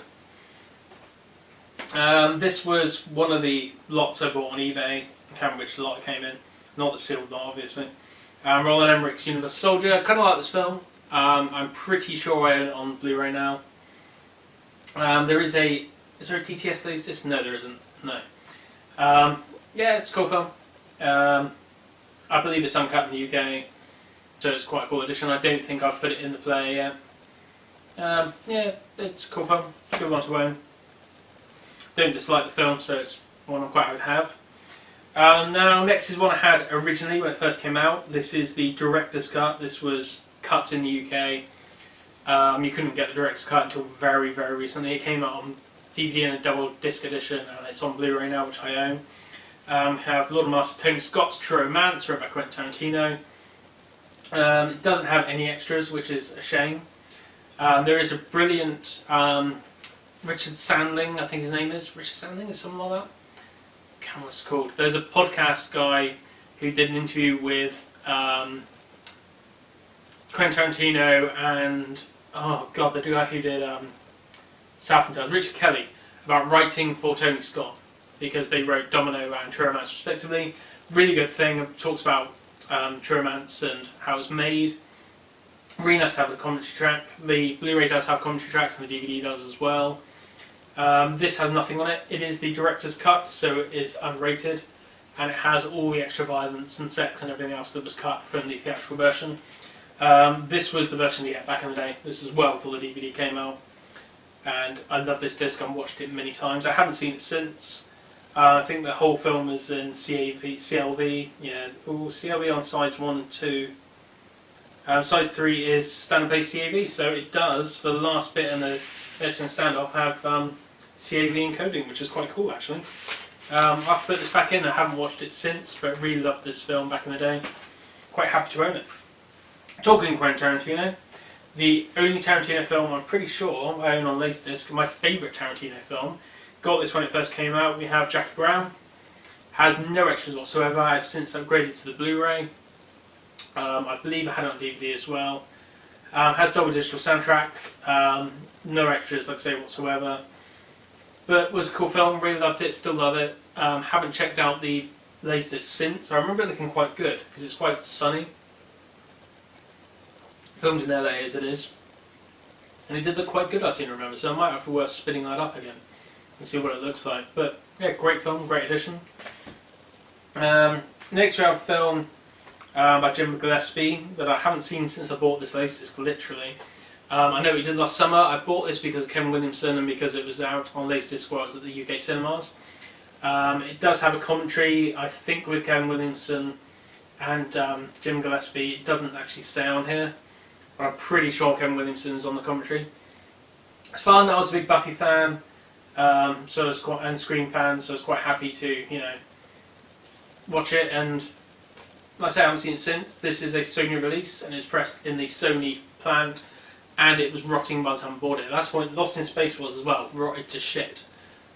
This was one of the lots I bought on eBay. I can't remember which lot it came in. Not the sealed lot, obviously. Roland Emmerich's Universal Soldier. I kind of like this film. I'm pretty sure I own it on Blu-ray now. Is there a TTS LaserDisc? No, there isn't. No. Yeah, it's a cool film. I believe it's uncut in the UK. So it's quite a cool edition. I don't think I've put it in the player yet. Yeah, it's a cool film. Good one to own. Don't dislike the film, so it's one I'm quite happy to have. Now, next is one I had originally when it first came out. This is the director's cut. This was cut in the UK. You couldn't get the director's cut until very, very recently. It came out on DVD in a double disc edition, and it's on Blu-ray now, which I own. Have Lord and Master Tony Scott's True Romance, written by Quentin Tarantino. It doesn't have any extras, which is a shame. There is a brilliant Richard Sandling, I think his name is. Richard Sandling is something like that. I can't remember what it's called. There's a podcast guy who did an interview with Quentin Tarantino and, oh god, the guy who did South and Tales, Richard Kelly, about writing for Tony Scott, because they wrote Domino and True Romance respectively. Really good thing. It talks about True Romance and how it's made. Really nice to have the commentary track. The Blu-ray does have commentary tracks and the DVD does as well. This has nothing on it. It is the director's cut, so it is unrated. and it has all the extra violence and sex and everything else that was cut from the theatrical version. This was the version you get back in the day. This was well before the DVD came out, and I love this disc. I've watched it many times. I haven't seen it since. I think the whole film is in CLV. Yeah, CLV on size 1 and 2. Size 3 is standard base CAV, so it does, for the last bit in the Edison standoff, have CAV encoding, which is quite cool actually. I'll have to put this back in. I haven't watched it since, but really loved this film back in the day. Quite happy to own it. Talking Quentin Tarantino, the only Tarantino film I'm pretty sure I own on LaserDisc, my favourite Tarantino film. Got this when it first came out. We have Jackie Brown. Has no extras whatsoever. I've since upgraded to the Blu-ray. I believe I had it on DVD as well. Has double digital soundtrack. No extras, like I say, whatsoever. But was a cool film. Really loved it. Still love it. Haven't checked out the LaserDisc since. I remember it looking quite good because it's quite sunny. Filmed in LA as it is, and it did look quite good. I seem to remember, so I might have to worth spinning that up again and see what it looks like. But yeah, great film, great edition. Next we have a film by Jim Gillespie that I haven't seen since I bought this LaserDisc, literally. I know he did last summer. I bought this because of Kevin Williamson and because it was out on LaserDisc while it was at the UK cinemas. It does have a commentary, I think, with Kevin Williamson and Jim Gillespie. It doesn't actually say on here, but I'm pretty sure Kevin Williamson's on the commentary. It's fun. I was a big Buffy fan, so I was and Scream fan, so I was quite happy to, watch it. And like I say, I haven't seen it since. This is a Sony release, and it's pressed in the Sony plant, and it was rotting by the time I bought it. That's what Lost in Space was as well, rotted to shit.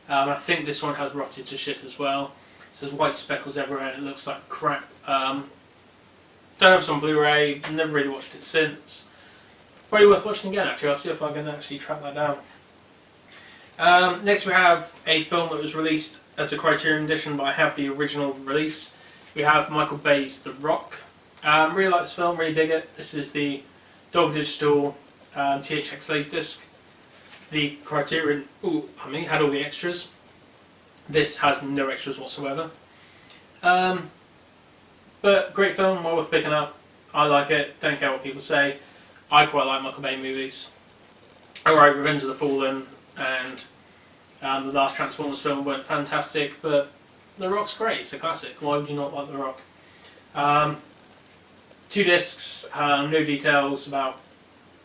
I think this one has rotted to shit as well. So there's white speckles everywhere, and it looks like crap. Don't have some Blu-ray, never really watched it since. Probably worth watching again actually. I'll see if I can actually track that down. Next we have a film that was released as a Criterion edition, but I have the original release. We have Michael Bay's The Rock. Really like this film, really dig it. This is the double digital THX LaserDisc. The Criterion had all the extras. This has no extras whatsoever. But great film, well worth picking up. I like it, don't care what people say. I quite like Michael Bay movies. Alright, Revenge of the Fallen and the last Transformers film weren't fantastic, but The Rock's great, it's a classic. Why would you not like The Rock? 2 discs, no details about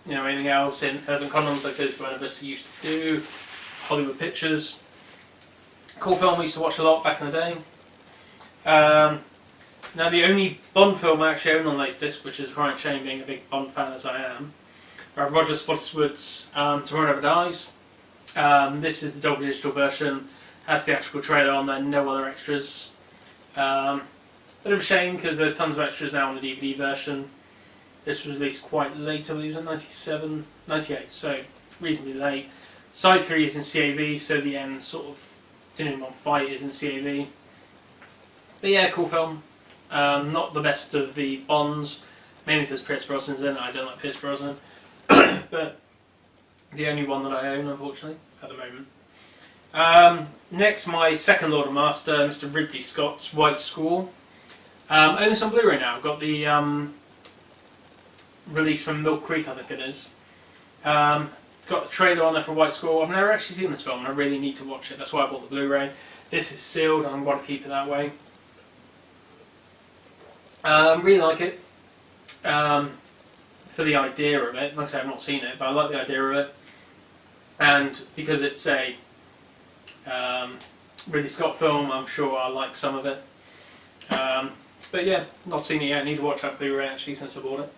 anything else in Urban Condoms, like I said, it's one of us used to do. Hollywood Pictures. Cool film we used to watch a lot back in the day. Now the only Bond film I actually own on LaserDisc, which is a crying shame being a big Bond fan as I am, Roger Spottiswood's Tomorrow Never Dies. This is the double digital version, has the actual trailer on there, no other extras. Bit of a shame because there's tons of extras now on the DVD version. This was released quite late, I believe it was in 97, 98, so reasonably late. Side 3 is in CAV, so the end sort of denouement fight is in CAV. But yeah, cool film. Not the best of the Bonds, mainly because Pierce Brosnan's in it. I don't like Pierce Brosnan. But the only one that I own, unfortunately, at the moment. Next, my second Lord and Master, Mr. Ridley Scott's White Squall. I own this on Blu-ray now. I've got the release from Mill Creek, I think it is. Got the trailer on there for White Squall. I've never actually seen this film, and I really need to watch it. That's why I bought the Blu-ray. This is sealed, and I'm going to keep it that way. Really like it. For the idea of it. Like I say, I've not seen it, but I like the idea of it. And because it's a Ridley Scott film, I'm sure I'll like some of it. But yeah, not seen it yet. I need to watch that Blu-ray actually since I bought it.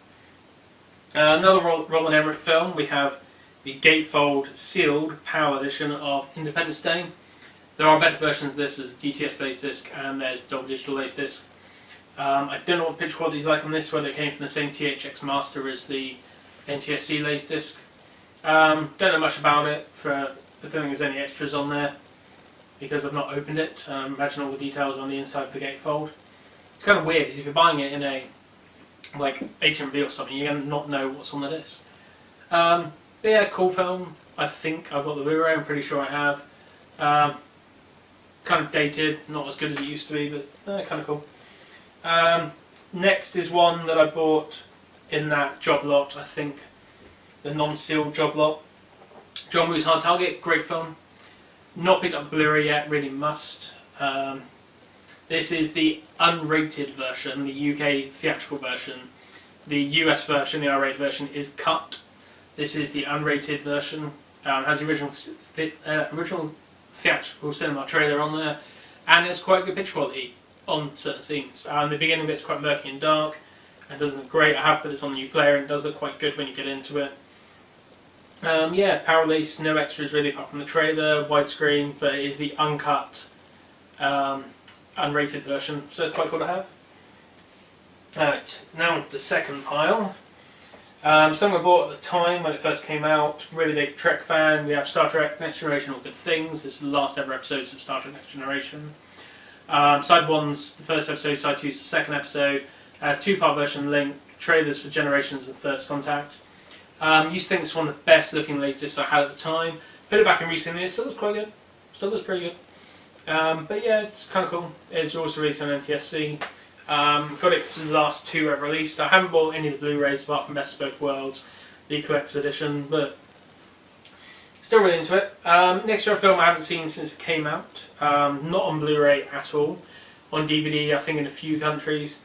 Another Roland Emmerich film. We have the gatefold sealed PAL edition of Independence Day. There are better versions of this. There's DTS LaserDisc and there's double digital LaserDisc. I don't know what the picture quality is like on this, whether it came from the same THX master as the NTSC LaserDisc. Don't know much about it. I don't think there's any extras on there because I've not opened it. Imagine all the details on the inside of the gatefold. It's kind of weird if you're buying it in a like HMV or something, you're going to not know what's on the disc. But yeah, cool film. I think I've got the Blu-ray. I'm pretty sure I have. kind of dated, not as good as it used to be, but kind of cool. Next is one that I bought in that job lot, I think, the non-sealed job lot. John Woo's Hard Target, great film. Not picked up the Blu-ray yet, really must. This is the unrated version, the UK theatrical version. The US version, the R-rated version, is cut. This is the unrated version. Has the original theatrical cinema trailer on there, and it's quite good picture quality on certain scenes. The beginning bit's quite murky and dark, and doesn't look great. I have put this on the new player, and it does look quite good when you get into it. Yeah, power release, no extras really apart from the trailer, widescreen, but it is the uncut, unrated version, so it's quite cool to have. Alright, now the second pile. Something I bought at the time when it first came out. Really big Trek fan. We have Star Trek Next Generation, All Good Things. This is the last ever episodes of Star Trek Next Generation. Side 1's the first episode, Side 2's the second episode. Has two-part version link, trailers for Generations and First Contact. Used to think it's one of the best looking LaserDiscs I had at the time. Put it back in recently, it still looks quite good. Still looks pretty good. But yeah, it's kind of cool. It's also released on NTSC. Got it because the last two I've released. I haven't bought any of the Blu-rays apart from Best of Both Worlds, the Collector's Edition, but still really into it. Next film I haven't seen since it came out. Not on Blu-ray at all. On DVD, I think in a few countries.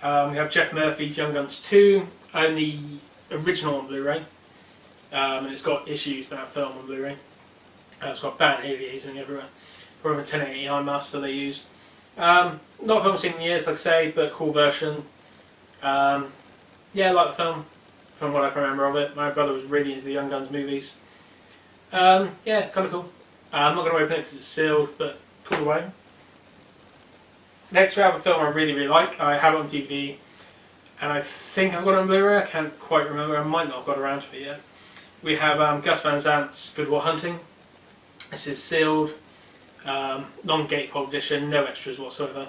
We have Jeff Murphy's Young Guns 2, only original on Blu-ray, and it's got issues, that film on Blu-ray. It's got bad aliasing everywhere. Probably a 1080i master they use. Not a film I've seen in years, like I say, but cool version. Yeah, I like the film, from what I can remember of it. My brother was really into the Young Guns movies. Yeah, kind of cool. I'm not going to open it because it's sealed, but cool away. Next we have a film I really, really like. I have it on DVD, and I think I've got it on Blu-ray. I can't quite remember. I might not have got around to it yet. We have Gus Van Sant's Good Will Hunting. This is sealed. Long gatefold edition, no extras whatsoever.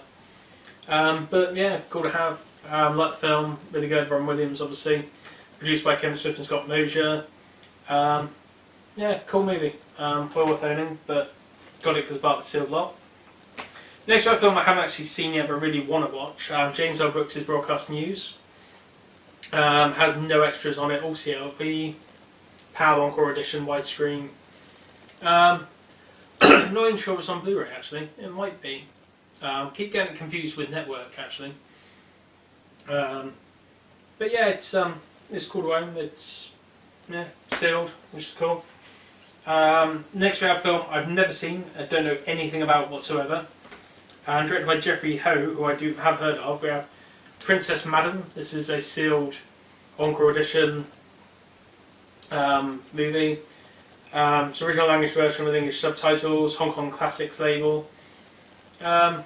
But yeah, cool to have. Like the film, really good. Ron Williams, obviously. Produced by Kevin Smith and Scott Mosier. Yeah, cool movie. Well worth owning, but got it because it's part of the sealed lot. Next film I haven't actually seen yet, but really want to watch. James L. Brooks' Broadcast News. Has no extras on it, all CLV. PAL Encore Edition, widescreen. Not even sure it's on Blu-ray actually. It might be. Keep getting confused with Network actually. But yeah, it's cool to own. It's sealed, which is cool. Next we have a film I've never seen. I don't know anything about whatsoever. Directed by Jeffrey Ho, who I do have heard of. We have Princess Madam. This is a sealed Encore Edition movie. It's original language version with English subtitles, Hong Kong Classics label. Yeah,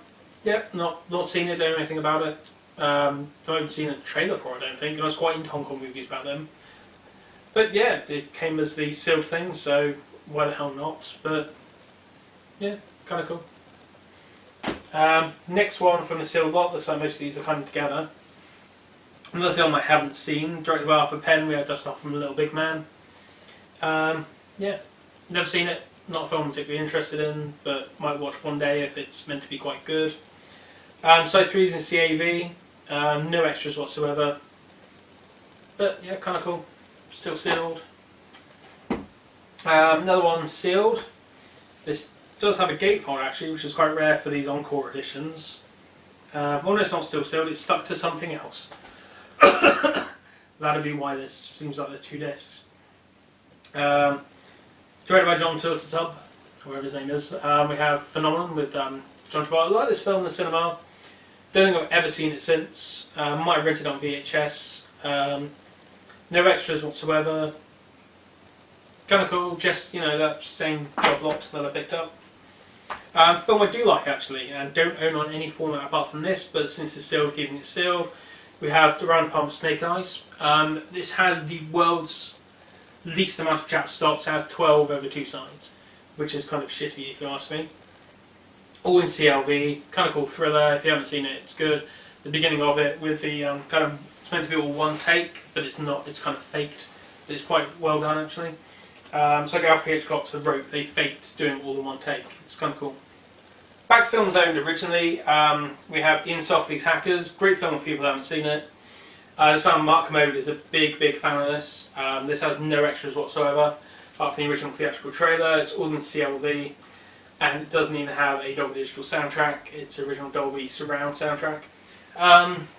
not seen it, don't know anything about it. Not even seen a trailer for it, I don't think, and I was quite into Hong Kong movies about them. But yeah, it came as the sealed thing, so why the hell not? But yeah, kind of cool. Next one from the sealed lot, looks like most of these are kind of together. Another film I haven't seen, directed by Arthur Penn. We have Dust Off from Little Big Man. Yeah, never seen it. Not a film I'm particularly interested in, but might watch one day if it's meant to be quite good. Side 3 is in CAV. No extras whatsoever. But yeah, kind of cool. Still sealed. Another one sealed. This does have a gatefold actually, which is quite rare for these Encore editions. Well, no, it's not still sealed. It's stuck to something else. That'd be why this seems like there's two discs. Directed by John Turteltaub, whatever his name is. We have Phenomenon with John Travolta. I like this film in the cinema. Don't think I've ever seen it since. Might have rented it on VHS. No extras whatsoever. Kind of cool, just, you know, that same job lot that I picked up. Film I do like actually, and don't own on any format apart from this, but since it's sealed, keeping it sealed. We have The Round Palm Snake Eyes. This has the world's least amount of chap stops. It has 12 over 2 sides, which is kind of shitty if you ask me. All in CLV, kind of cool thriller. If you haven't seen it, it's good. The beginning of it with the kind of, it's meant to be all one take, but it's not. It's kind of faked. But it's quite well done actually. It's like Alfred Hitchcock's The Rope. They faked doing all in one take. It's kind of cool. Back to films owned originally, we have Ian Softly's Hackers. Great film if people haven't seen it. I just found Mark Commode is a big fan of this. This has no extras whatsoever, apart from the original theatrical trailer. It's all in CLV, and it doesn't even have a Dolby Digital soundtrack. It's original Dolby surround soundtrack.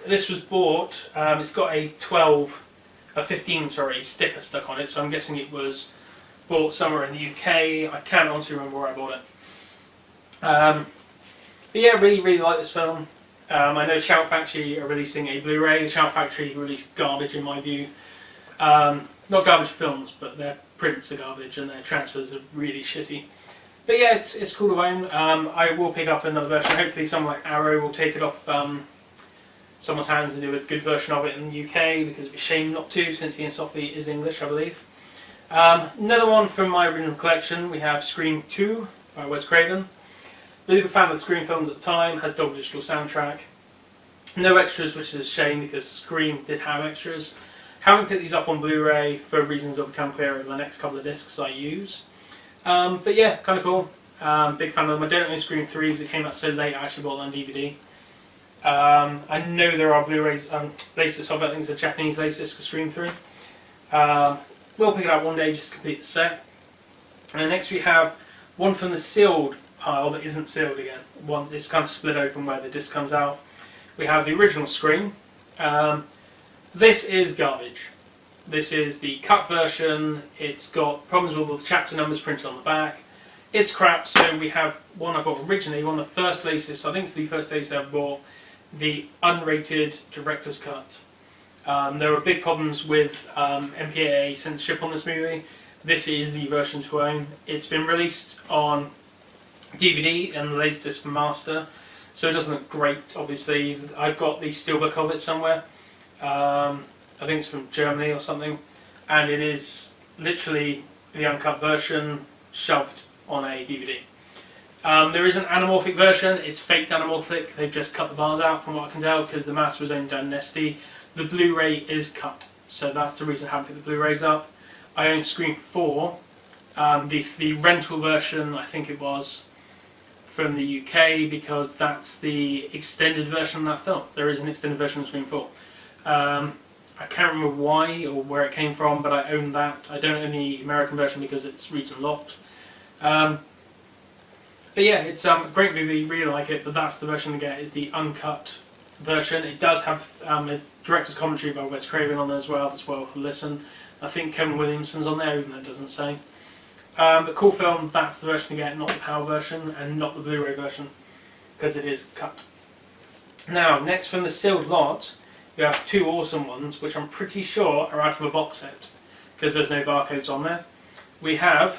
This was bought, it's got a 15 sticker stuck on it, so I'm guessing it was bought somewhere in the UK. I can't honestly remember where I bought it. But yeah, really like this film. I know Shout Factory are releasing a Blu-ray. Shout Factory released garbage in my view. Not garbage films, but their prints are garbage and their transfers are really shitty. But yeah, it's cool to own. I will pick up another version. Hopefully someone like Arrow will take it off someone's hands and do a good version of it in the UK, because it'd be a shame not to, since Ian Softly is English, I believe. Another one from my original collection, we have Scream 2 by Wes Craven. Really big fan of the Scream films at the time, has Dolby Digital soundtrack. No extras, which is a shame because Scream did have extras. Haven't picked these up on Blu-ray for reasons that will become clear over the next couple of discs I use. But yeah, kind of cool. Big fan of them. I don't own Scream 3s, it came out so late, I actually bought it on DVD. I know there are Blu-rays, LaserDisc of it, I think it's a Japanese LaserDisc of Scream 3. We'll pick it up one day just to complete the set. And next we have one from the sealed pile that isn't sealed again. One is kind of split open where the disc comes out. We have the original Scream. This is garbage. This is the cut version. It's got problems with all the chapter numbers printed on the back. It's crap, so we have one I bought originally, one of the first LaserDiscs, I think it's the first LaserDisc I bought, the unrated director's cut. There were big problems with MPAA censorship on this movie. This is the version to own. It's been released on DVD and the LaserDisc master, so it doesn't look great, obviously. I've got the steelbook of it somewhere. I think it's from Germany or something, and it is literally the uncut version shoved on a DVD. There is an anamorphic version. It's faked anamorphic. They've just cut the bars out from what I can tell, because the master was only done in SD. The Blu-ray is cut, so that's the reason I haven't picked the Blu-rays up. I own Scream 4. The rental version, I think it was, from the UK, because that's the extended version of that film. There is an extended version of Scream 4. I can't remember why or where it came from, but I own that. I don't own the American version because it's region locked. But yeah, it's a great movie, really like it, but that's the version to get, is the uncut version. It does have a director's commentary by Wes Craven on there as well, that's well to listen. I think Kevin Williamson's on there, even though it doesn't say. But cool film, that's the version to get, not the PAL version, and not the Blu-ray version, because it is cut. Now, next from the sealed lot, we have two awesome ones, which I'm pretty sure are out of a box set, because there's no barcodes on there. We have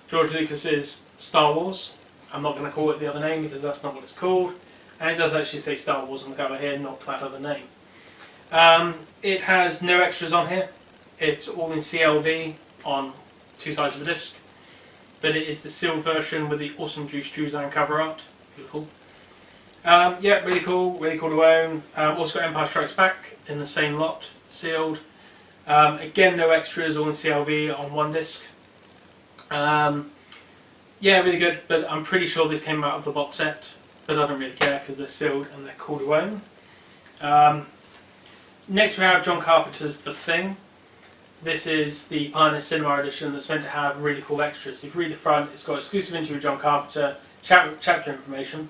George Lucas's Star Wars. I'm not going to call it the other name because that's not what it's called. And it does actually say Star Wars on the cover here, not that other name. It has no extras on here. It's all in CLV on two sides of the disc. But it is the sealed version with the awesome Juice Druzan cover art. Beautiful. Yeah, really cool to own. Also got Empire Strikes Back in the same lot, sealed. Again, no extras, all in CLV on one disc. Yeah, really good, but I'm pretty sure this came out of the box set, but I don't really care because they're sealed and they're cool to own. Next we have John Carpenter's The Thing. This is the Pioneer Cinema edition that's meant to have really cool extras. If you read the front, it's got exclusive interview with John Carpenter, chapter information,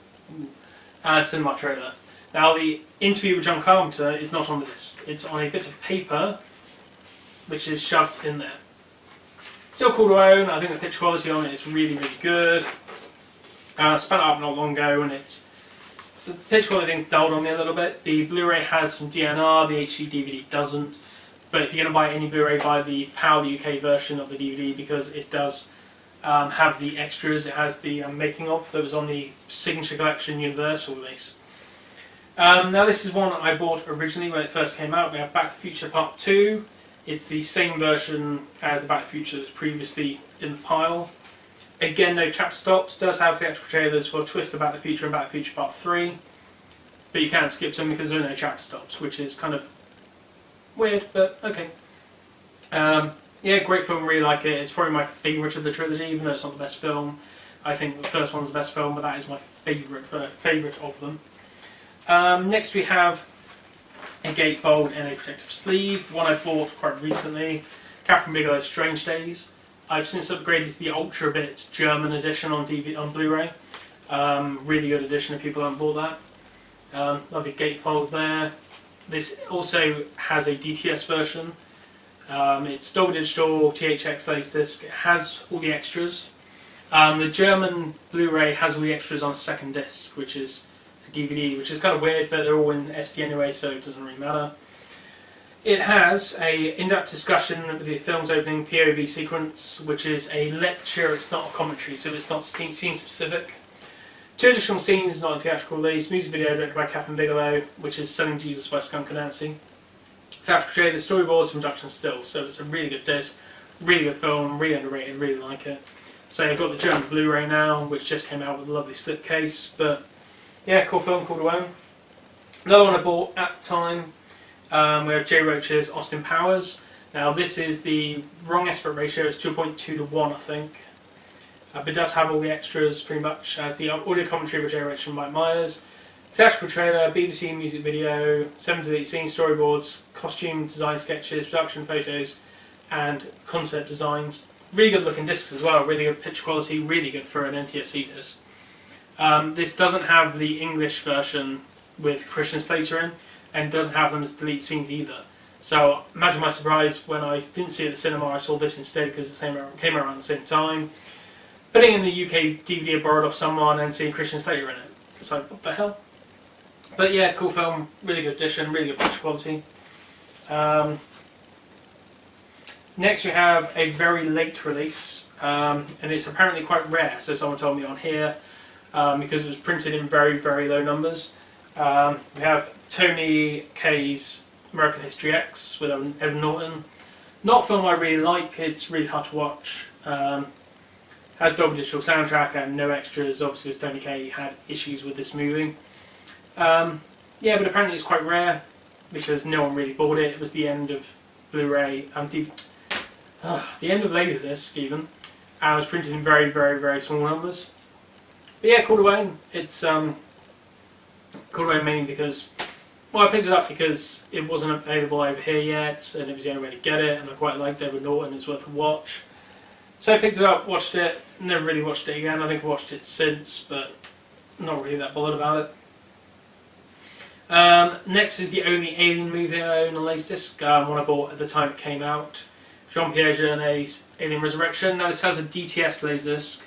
and cinema trailer. Now the interview with John Carpenter is not on the disc. It's on a bit of paper, which is shoved in there. Still cool to own. I think the picture quality on it is really good. I spun it up not long ago, and the picture quality dulled on me a little bit. The Blu-ray has some DNR, the HD DVD doesn't. But if you're going to buy any Blu-ray, buy the PAL UK version of the DVD, because it does have the extras. It has the making of that was on the Signature Collection Universal release. Now this is one I bought originally when it first came out. We have Back to the Future Part 2. It's the same version as the Back to the Future that's previously in the pile. Again, no chapter stops. Does have theatrical trailers for Twist About the Future and Back to the Future Part 3. But you can't skip them because there are no chapter stops, which is kind of weird, but okay. Yeah, great film, really like it. It's probably my favourite of the trilogy, even though it's not the best film. I think the first one's the best film, but that is my favourite of them. Next we have a gatefold and a protective sleeve, one I bought quite recently, Catherine Bigelow's Strange Days. I've since upgraded to the Ultra Bit German edition on Blu-ray. Really good edition if people haven't bought that. Lovely gatefold there. This also has a DTS version. It's Dolby Digital, THX LaserDisc. It has all the extras. The German Blu-ray has all the extras on a second disc, which is a DVD, which is kind of weird, but they're all in SD anyway, so it doesn't really matter. It has a in-depth discussion with the film's opening POV sequence, which is a lecture, it's not a commentary, so it's not scene specific. 2 additional scenes, not a theatrical release, music video directed by Catherine Bigelow, which is Selling Jesus by Skunk Anansi. Theatrical trailer, the storyboards from Production Stills, so it's a really good disc, really good film, really underrated, really like it. So I've got the German Blu-ray now, which just came out with a lovely slipcase, but yeah, cool film, cool to own. Another one I bought at the time, we have Jay Roach's Austin Powers. Now this is the wrong aspect ratio, it's 2.2 to 1 I think. But it does have all the extras pretty much, as the audio commentary by Jay Roach and Mike Myers. Theatrical trailer, BBC music video, 7 to 8 scene storyboards, costume design sketches, production photos, and concept designs. Really good looking discs as well, really good picture quality, really good for an NTSC disc. This doesn't have the English version with Christian Slater in, and doesn't have them as delete scenes either. So imagine my surprise when I didn't see it at the cinema, I saw this instead because it came around at the same time. Putting in the UK DVD I borrowed off someone and seeing Christian Slater in it. It's like, what the hell? But yeah, cool film, really good edition, really good picture quality. Next we have a very late release, and it's apparently quite rare, so someone told me on here, because it was printed in very, very low numbers. We have Tony Kaye's American History X with Edward Norton. Not a film I really like, it's really hard to watch. Has Dolby Digital soundtrack and no extras, obviously because Tony Kaye had issues with this movie. Yeah, but apparently it's quite rare because no one really bought it. It was the end of Blu-ray, the end of LaserDisc even, and it was printed in very, very, very small numbers. But yeah, cool to own. It's cool to own mainly because, well, I picked it up because it wasn't available over here yet, and it was the only way to get it, and I quite liked Edward Norton, it's worth a watch. So I picked it up, watched it, never really watched it again. I think I've watched it since, but not really that bothered about it. Next is the only Alien movie I own on LaserDisc, one I bought at the time it came out. Jean-Pierre Jeunet's Alien Resurrection. Now this has a DTS LaserDisc,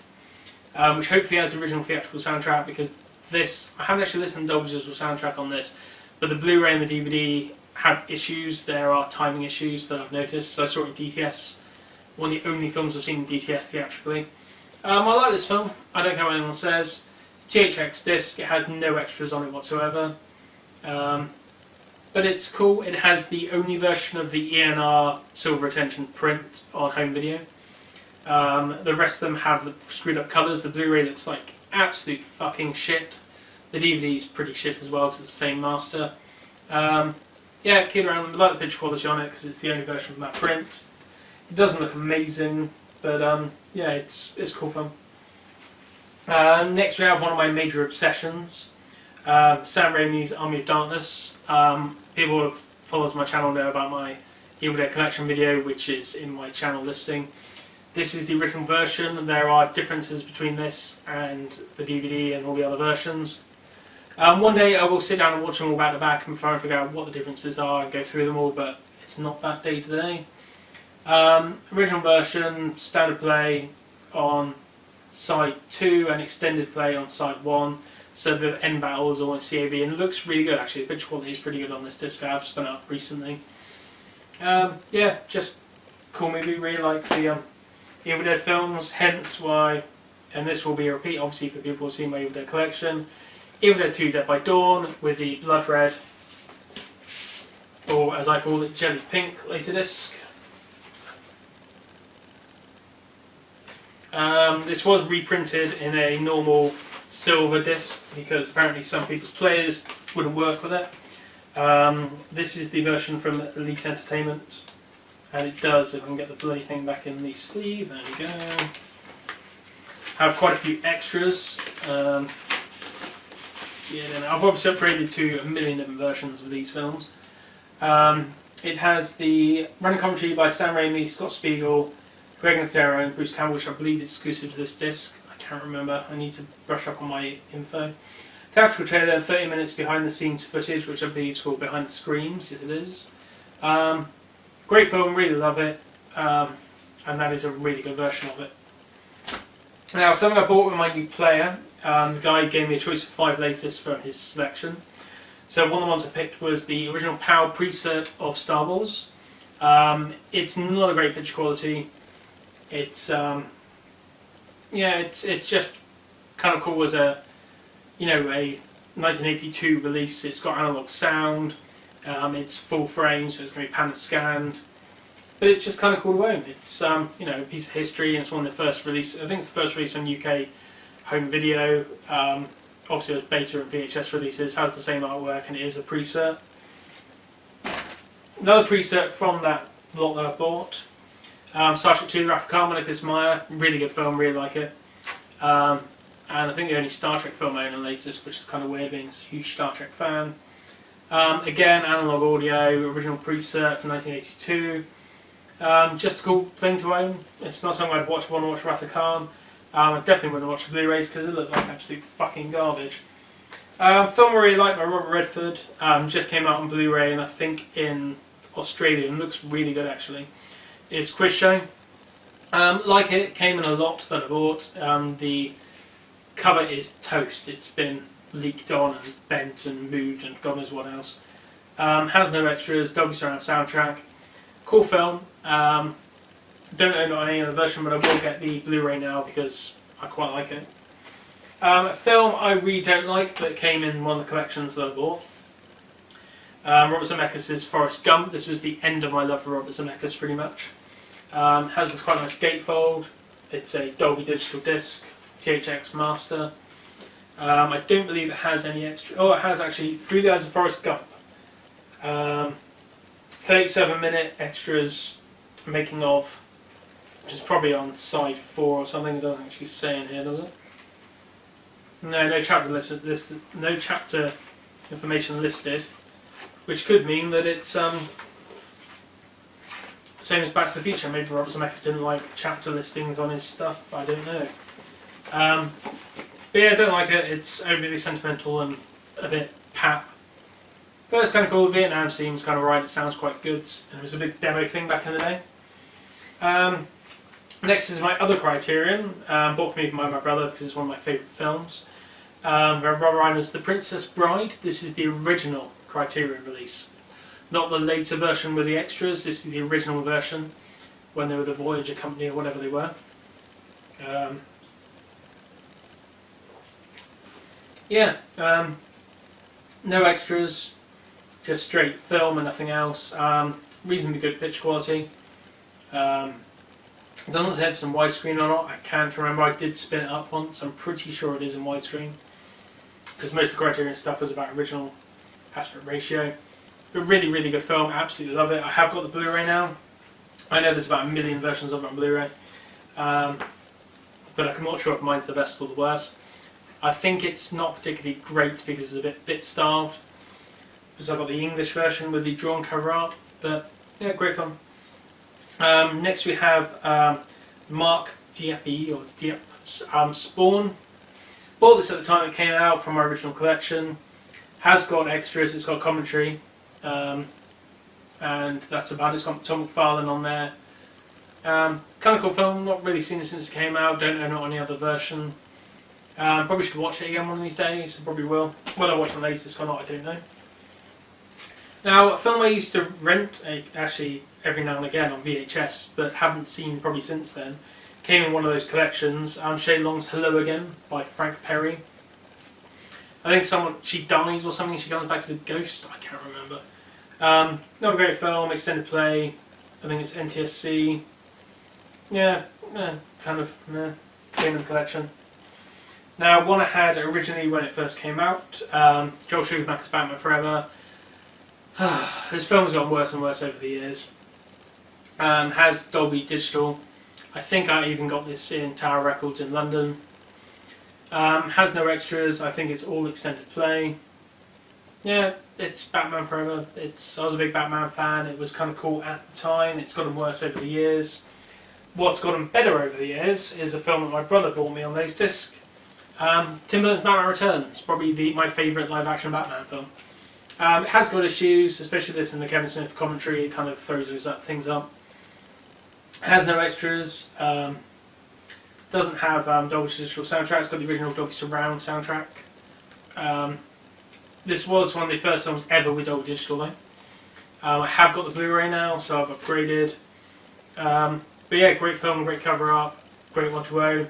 which hopefully has the original theatrical soundtrack, because this, I haven't actually listened to the Dolby Digital soundtrack on this, but the Blu-ray and the DVD have issues. There are timing issues that I've noticed, so I saw it in DTS. One of the only films I've seen in DTS theatrically. I like this film, I don't care what anyone says. THX disc, it has no extras on it whatsoever. But it's cool, it has the only version of the ENR silver retention print on home video. The rest of them have the screwed up colours. The Blu-ray looks like absolute fucking shit. The DVD's pretty shit as well because it's the same master. Yeah, kid around, I like the picture quality on it because it's the only version from that print. It doesn't look amazing, but yeah, it's a cool film. Next we have one of my major obsessions, Sam Raimi's Army of Darkness. People who have followed my channel know about my Evil Dead collection video, which is in my channel listing. This is the original version. There are differences between this and the DVD and all the other versions. One day I will sit down and watch them all back to back and try and figure out what the differences are and go through them all, but it's not that day today. Original version, standard play on side 2 and extended play on side 1. So the end battle is all in CAV and it looks really good actually. The picture quality is pretty good on this disc. I've spun it up recently. Yeah, just cool movie. Really like the Evil Dead films, hence why, and this will be a repeat obviously for people who've seen my Evil Dead collection. Evil Dead 2 Dead by Dawn with the blood red, or as I call it, jelly pink LaserDisc. This was reprinted in a normal silver disc because apparently some people's players wouldn't work with it. This is the version from Elite Entertainment, and it does, if I can get the bloody thing back in the sleeve, there we go. Have quite a few extras. Yeah, I've obviously upgraded to a million different versions of these films. It has the running commentary by Sam Raimi, Scott Spiegel, Greg Nicotero and Bruce Campbell, which I believe is exclusive to this disc. I can't remember. I need to brush up on my info. Theatrical trailer, 30 minutes behind the scenes footage, which I believe is called Behind the Screams. Yes, it is. Great film, really love it. And that is a really good version of it. Now, something I bought with my new player. The guy gave me a choice of 5 latest from his selection. So one of the ones I picked was the original PAL presert of Star Wars. It's not a great picture quality. It's it's just kind of cool as a a 1982 release. It's got analog sound. It's full frame, so it's going to be pan and scanned. But it's just kind of cool to own. It's a piece of history, and it's one of the first releases. I think it's the first release on UK home video. Obviously, the beta and VHS releases has the same artwork, and it is a presert. Another presert from that lot that I bought. Star Trek II: Wrath of Khan, Nicholas Meyer, really good film, really like it. And I think the only Star Trek film I own on LaserDisc, which is kind of weird being a huge Star Trek fan. Again, analog audio, original presert from 1982. Just a cool thing to own. It's not something I'd want to watch Wrath of Khan. I definitely wouldn't watch the Blu-rays because it looked like absolute fucking garbage. Film I really like by Robert Redford. Just came out on Blu-ray and I think in Australia and looks really good actually. It's Quiz Show. Like it, came in a lot that I bought. The cover is toast. It's been leaked on and bent and moved and God knows what else. Has no extras, Dolby Surround soundtrack. Cool film. Don't own it on any other version, but I will get the Blu-ray now because I quite like it. A film I really don't like, but it came in one of the collections that I bought. Robert Zemeckis' Forrest Gump. This was the end of my love for Robert Zemeckis, pretty much. Has a quite nice gatefold. It's a Dolby Digital disc, THX Master. I don't believe it has any extra. Oh, it has actually, Through the Eyes of Forrest Gump. 37-minute extras, making of, which is probably on side 4 or something. It doesn't actually say in here, does it? No chapter listed. No chapter information listed, which could mean that it's same as Back to the Future. Maybe Robert Zemeckis didn't like chapter listings on his stuff. I don't know. But yeah, I don't like it. It's overly sentimental and a bit pap. But it's kind of cool. The Vietnam seems kind of right. It sounds quite good. And it was a big demo thing back in the day. Next is my other Criterion, bought for me by my brother because it's one of my favourite films. Robert Reiner's The Princess Bride. This is the original Criterion release. Not the later version with the extras. This is the original version when they were the Voyager company or whatever they were. No extras. Just straight film and nothing else. Reasonably good picture quality. It doesn't have some widescreen or not. I can't remember. I did spin it up once. I'm pretty sure it is in widescreen. Because most of the Criterion stuff was about original aspect ratio. But really, really good film. Absolutely love it. I have got the Blu-ray now. I know there's about a million versions of it on Blu-ray. But I'm not sure if mine's the best or the worst. I think it's not particularly great because it's a bit starved. Because I've got the English version with the drawn cover art. But yeah, great film. Next we have Mark Dieppe or Dieppe Spawn. Bought this at the time it came out from my original collection. Has got extras, it's got commentary. And that's about it. It's got Tom McFarlane on there. Kind of cool film, not really seen it since it came out, don't own it on any other version. Probably should watch it again one of these days, probably will. Whether I watch it on LaserDisc or not, I don't know. Now, a film I used to rent, actually every now and again on VHS, but haven't seen probably since then, came in one of those collections, Shea Long's Hello Again by Frank Perry. I think she dies or something, she comes back as a ghost, I can't remember. Not a great film, extended play, I think it's NTSC. Yeah, kind of, came in the collection. Now, one I had originally when it first came out, Joel Schumacher's Batman Forever. This film's gotten worse and worse over the years. Has Dolby Digital. I think I even got this in Tower Records in London. Has no extras. I think it's all extended play. Yeah, it's Batman Forever. I was a big Batman fan. It was kind of cool at the time. It's gotten worse over the years. What's gotten better over the years is a film that my brother bought me on LaserDisc. Tim Burton's Batman Returns, probably my favourite live-action Batman film. It has got issues, especially this in the Kevin Smith commentary. It kind of throws those things up. It has no extras. Doesn't have Dolby Digital soundtrack. It's got the original Dolby Surround soundtrack. This was one of the first films ever with Dolby Digital though. I have got the Blu-ray now, so I've upgraded. But yeah, great film, great cover art, great one to own.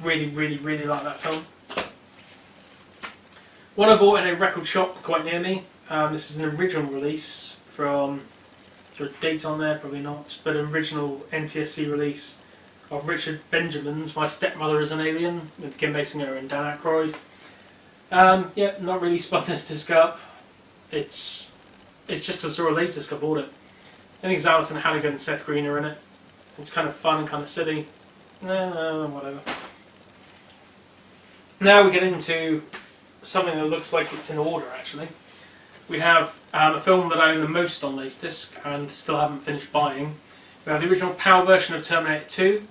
Really, really, really like that film. One I bought in a record shop quite near me. This is an original release from, is there a date on there? Probably not. But an original NTSC release of Richard Benjamin's My Stepmother is an Alien with Kim Basinger and Dan Aykroyd. Yeah, not really spun this disc up. It's just a sort of LaserDisc. I bought it. I think it's Alison Hannigan and Seth Green are in it. It's kind of fun and kind of silly. Whatever. Now we get into something that looks like it's in order actually. We have a film that I own the most on LaserDisc and still haven't finished buying. We have the original PAL version of Terminator 2.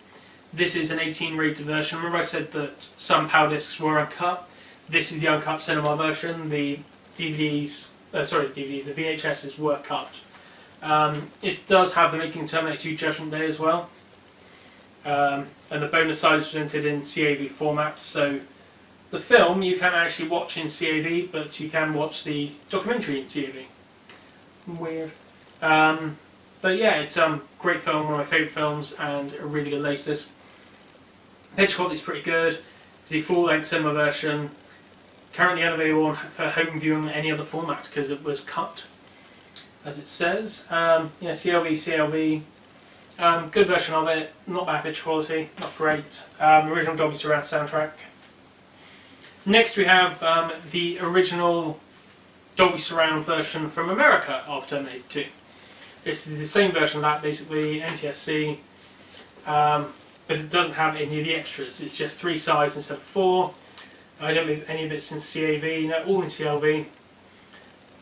This is an 18 rated version. Remember I said that some PAL discs were uncut? This is the uncut cinema version. The the VHSs were cut. It does have the Making Terminator 2 Judgment Day as well. And the bonus side is presented in CAV format, so the film you can actually watch in CAV, but you can watch the documentary in CAV. Weird. But yeah, it's a great film, one of my favourite films, and a really good LaserDisc. Picture quality is pretty good. It's the full-length cinema version. Currently unavailable for home viewing in any other format because it was cut, as it says. Yeah, CLV. Good version of it. Not bad picture quality. Not great. Original Dolby Surround soundtrack. Next we have the original Dolby Surround version from America of Terminator 2. This is the same version of that, basically, NTSC, but it doesn't have any of the extras. It's just 3 sides instead of 4. I don't believe any of it's in CAV, no, all in CLV.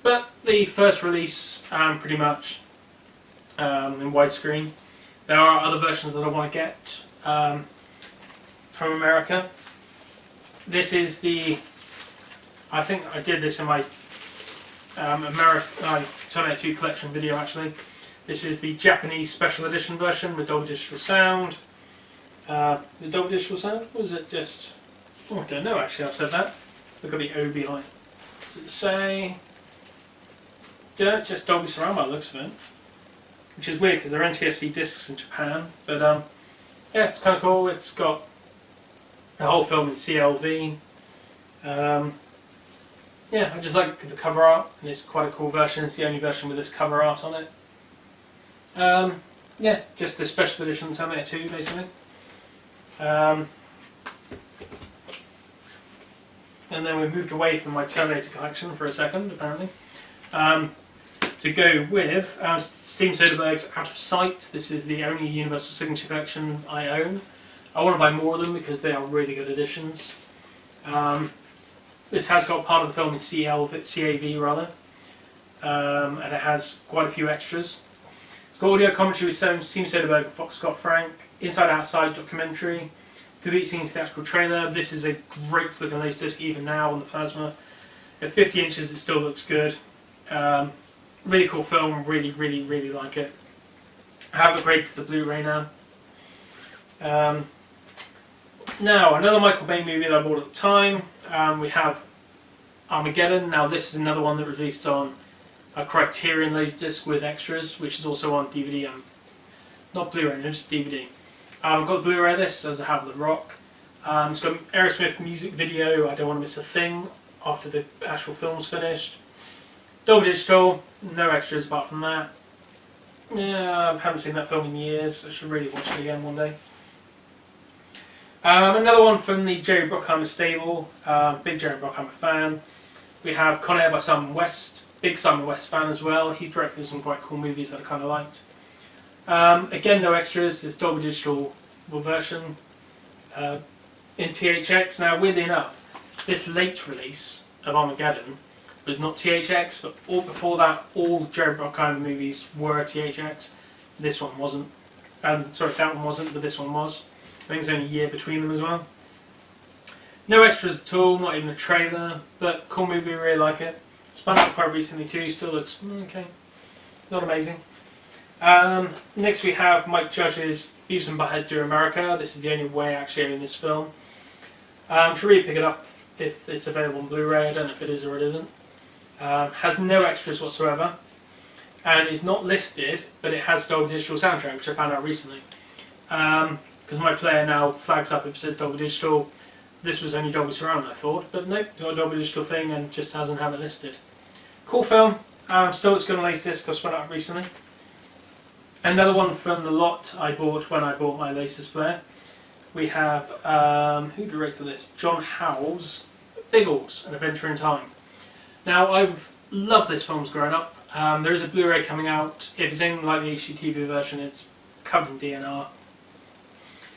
But the first release, pretty much, in widescreen. There are other versions that I want to get from America. This is the, I think I did this in my Terminator 2 collection video actually. This is the Japanese special edition version with Dolby Digital sound. The Dolby Digital sound? Was it just... Oh, I don't know actually, I've said that. Look at the OB line. Does it say... just Dolby Surround by the looks of it. Which is weird because they're NTSC discs in Japan. But yeah, it's kind of cool. It's got the whole film in CLV. Yeah, I just like the cover art, and it's quite a cool version. It's the only version with this cover art on it. Yeah, just the special edition Terminator 2, basically. And then we moved away from my Terminator collection for a second, apparently, to go with Steven Soderbergh's Out of Sight. This is the only Universal Signature collection I own. I want to buy more of them because they are really good editions. This has got part of the film in CAV rather, and it has quite a few extras. It's got audio commentary with Steven Soderbergh and Fox Scott Frank, Inside Outside documentary, delete scenes theatrical trailer. This is a great looking LaserDisc even now on the plasma. At 50 inches it still looks good. Really cool film, really, really, really like it. I have upgraded to the Blu-ray now. Now, another Michael Bay movie that I bought at the time, we have Armageddon. Now this is another one that was released on a Criterion LaserDisc with extras, which is also on DVD and not Blu-ray, just DVD. I've got the Blu-ray of this, as I have The Rock. It's got Aerosmith music video, I Don't Want to Miss a Thing, after the actual film's finished. Dolby Digital, no extras apart from that. Yeah, I haven't seen that film in years, I should really watch it again one day. Another one from the Jerry Bruckheimer stable, big Jerry Bruckheimer fan. We have Con Air by Simon West, big Simon West fan as well. He's directed some quite cool movies that I kind of liked. Again, no extras, this Dolby Digital version. in THX. Now, weirdly enough, this late release of Armageddon was not THX, but all before that, all Jerry Bruckheimer movies were THX. This one wasn't. Sorry, that one wasn't, but this one was. I think it's only a year between them as well. No extras at all, not even a trailer, but cool movie, really like it. Spun out quite recently too, still looks okay. Not amazing. Next we have Mike Judge's Beavis and Butthead Do America. This is the only way I actually own this film. Should really pick it up if it's available on Blu-ray. I don't know if it is or it isn't. Has no extras whatsoever, and is not listed, but it has Dolby Digital soundtrack, which I found out recently. Because my player now flags up if it says Dolby Digital. This was only Dolby Surround, I thought, but nope, got a Dolby Digital thing and just doesn't have it listed. Cool film. Still looks good on LaserDisc. I've spun it up recently. Another one from the lot I bought when I bought my LaserDisc player. We have, who directed this? John Howell's Biggles, An Adventure in Time. Now, I've loved this film growing up. There is a Blu-ray coming out. If it's anything like the HDTV version, it's covered in DNR.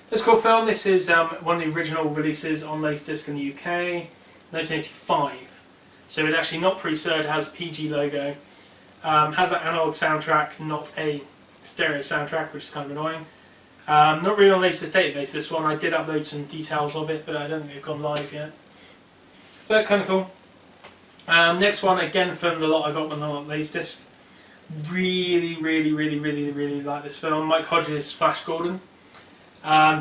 It's a cool film. This is one of the original releases on LaserDisc in the UK, 1985. So it's actually not pre-cert, it has a PG logo. Has an analog soundtrack, not a stereo soundtrack, which is kind of annoying. Not really on LaserDisc database, this one. I did upload some details of it, but I don't think they've gone live yet. But kind of cool. Next one, again from the lot I got when I got LaserDisc. Really like this film. Mike Hodges' Flash Gordon.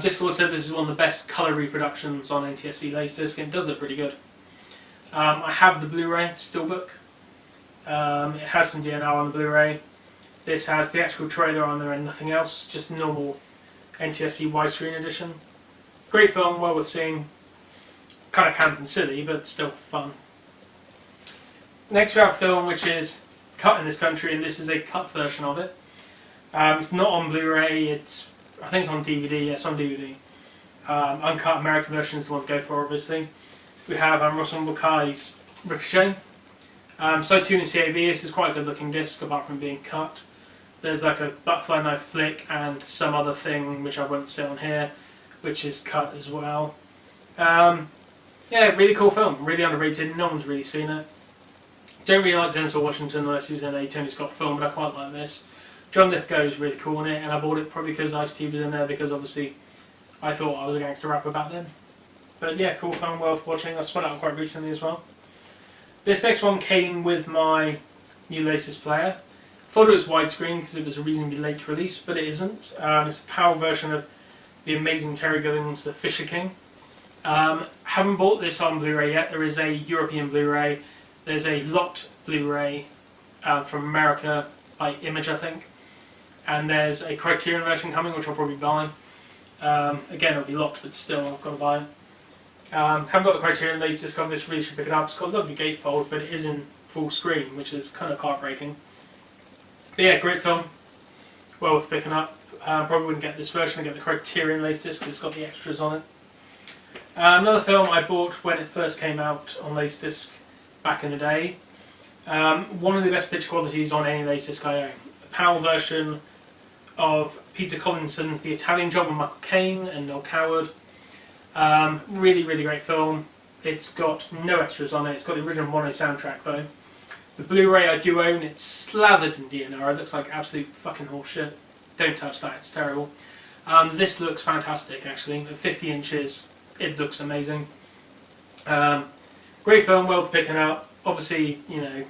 Discord said this is one of the best colour reproductions on NTSC LaserDisc, and it does look pretty good. I have the Blu-ray Steelbook. It has some DNR on the Blu-ray. This has the actual trailer on there and nothing else, just normal NTSC widescreen edition. Great film, well worth seeing. Kind of camp and silly, but still fun. Next we have a film which is cut in this country, and this is a cut version of it. It's not on Blu-ray, I think it's on DVD, yes, on DVD. Uncut American version is the one to go for, obviously. We have Russell Mulcahy's Ricochet. Side 2 in CAV, this is quite a good looking disc, apart from being cut. There's like a butterfly knife flick and some other thing, which I won't say on here, which is cut as well. Yeah, really cool film, really underrated, no one's really seen it. Don't really like Denzel Washington unless he's in a Tony Scott film, but I quite like this. John Lithgow is really cool in it, and I bought it probably because Ice-T was in there, because obviously I thought I was a gangster rapper back then. But yeah, cool film, worth watching. I spun it out quite recently as well. This next one came with my new LaserDisc player. Thought it was widescreen because it was a reasonably late release, but it isn't. It's a PAL version of the amazing Terry Gilliam's The Fisher King. Haven't bought this on Blu-ray yet. There is a European Blu-ray. There's a locked Blu-ray from America by Image, I think. And there's a Criterion version coming, which I'll probably buy. Again, it'll be locked, but still, I've got to buy it. Haven't got the Criterion LaserDisc on this, really should pick it up. It's got a lovely gatefold, but it is in full screen, which is kind of heartbreaking. But yeah, great film. Well worth picking up. Probably wouldn't get this version, I'd get the Criterion LaserDisc because it's got the extras on it. Another film I bought when it first came out on LaserDisc back in the day. One of the best picture qualities on any LaserDisc I own. A PAL version of Peter Collinson's The Italian Job with Michael Caine and Noel Coward. Really great film. It's got no extras on it. It's got the original mono soundtrack though. The Blu-ray I do own, it's slathered in DNR. It looks like absolute fucking horseshit. Don't touch that, it's terrible. This looks fantastic actually. At 50 inches, it looks amazing. Great film, well worth picking up. Obviously, you know,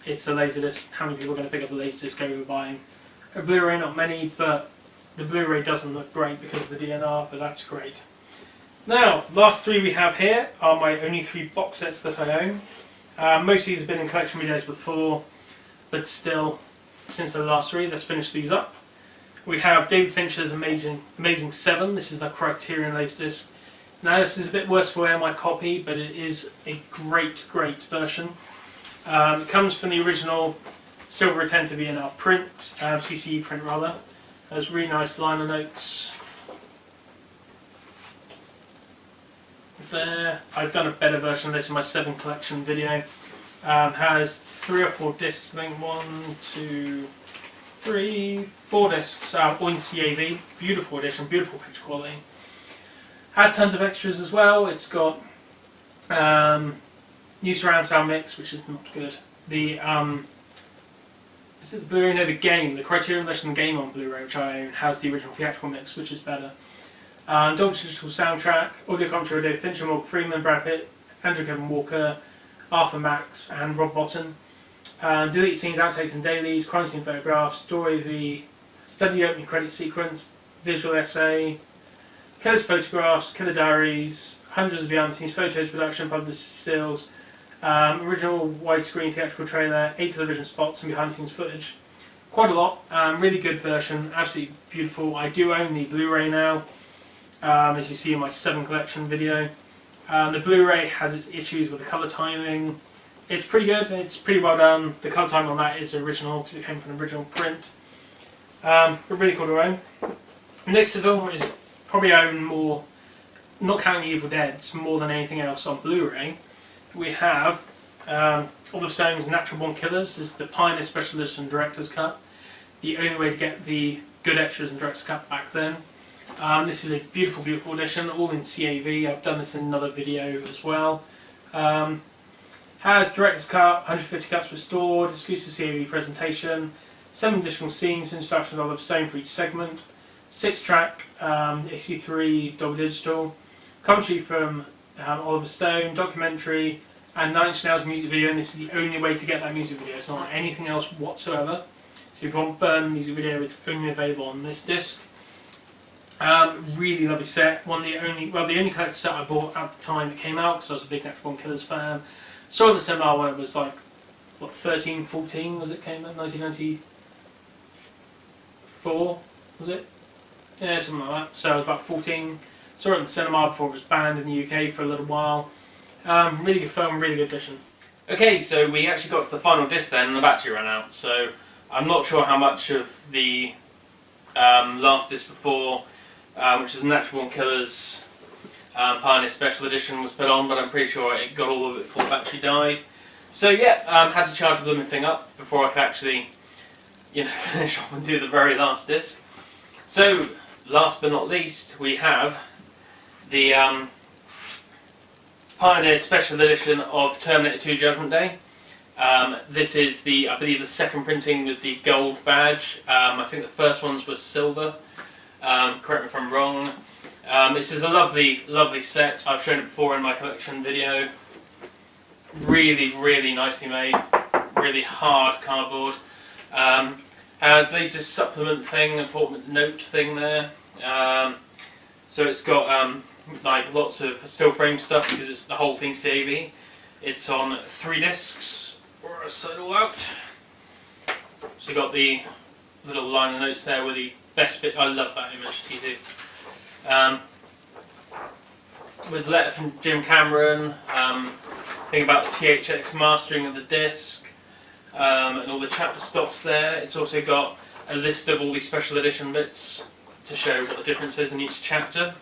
it's a LaserDisc. How many people are going to pick up a LaserDisc over buying a Blu-ray? Not many, but the Blu-ray doesn't look great because of the DNR, but that's great. Now, last three we have here are my only three box sets that I own. Most of these have been in collection videos before, but still, since the last three, let's finish these up. We have David Fincher's Amazing 7. This is the Criterion LaserDisc. Now, this is a bit worse for wear, my copy, but it is a great version. It comes from the original silver retentive ENR print, CCE print rather. Has really nice liner notes. There, I've done a better version of this in my 7 collection video. Has 3 or 4 discs, I think. 1, 2, 3, 4 discs, all in CAV. Beautiful edition, beautiful picture quality. Has tons of extras as well. It's got new surround sound mix, which is not good. The is it the Blu-ray? No, the game. The Criterion version of the game on Blu-ray, which I own, has the original theatrical mix, which is better. Dolby Digital soundtrack, audio commentary, David Fincher, Morgan Freeman, Brad Pitt, Andrew Kevin Walker, Arthur Max, and Rob Botton. Delete scenes, outtakes, and dailies. Crime scene photographs. Story of the study opening credit sequence. Visual essay. Killer's photographs. Killer diaries. Hundreds of behind-the-scenes photos, production, publicity stills. Original widescreen theatrical trailer, 8 television spots, and behind-the-scenes footage. Quite a lot. Really good version, absolutely beautiful. I do own the Blu-ray now, as you see in my 7 collection video. The Blu-ray has its issues with the colour timing. It's pretty good, it's pretty well done. The colour timing on that is original because it came from an original print. But really cool to own. Next to film is probably own more, not counting Evil Dead's, more than anything else on Blu-ray. We have Oliver Stone's Natural Born Killers. This is the Pioneer Special Edition Director's Cut. The only way to get the good extras in Director's Cut back then. This is a beautiful, beautiful edition, all in CAV. I've done this in another video as well. Has Director's Cut, 150 cuts restored, exclusive CAV presentation, 7 additional scenes, introduction of Oliver Stone for each segment, 6-track AC3 Dolby Digital, commentary from Oliver Stone, documentary, and 9 Inch Nails music video, and this is the only way to get that music video. It's not anything else whatsoever. So if you want Burn music video, it's only available on this disc. Really lovely set. The only collector set I bought at the time it came out, because I was a big Natural Born Killers fan. Saw it in the cinema when it was like, what, 13, 14 was it came out? 1994, was it? Yeah, something like that. So I was about 14. Saw it in the cinema before it was banned in the UK for a little while. Really good film, really good edition. Okay, so we actually got to the final disc then and the battery ran out. So I'm not sure how much of the last disc before, which is the Natural Born Killers Pioneer Special Edition, was put on, but I'm pretty sure it got all of it before the battery died. So yeah, had to charge the blooming thing up before I could actually, finish off and do the very last disc. So last but not least, we have the Pioneer Special Edition of Terminator 2 Judgment Day. This is I believe the second printing with the gold badge. I think the first ones were silver. Correct me if I'm wrong. This is a lovely, lovely set. I've shown it before in my collection video. Really, really nicely made. Really hard cardboard. Has latest supplement thing, important note thing there. So it's got like lots of still frame stuff because it's the whole thing CAV. It's on 3 discs, or a side all out. So you got the little line of notes there with the best bit. I love that image, T2. With a letter from Jim Cameron, thing about the THX mastering of the disc, and all the chapter stops there. It's also got a list of all these special edition bits to show what the difference is in each chapter.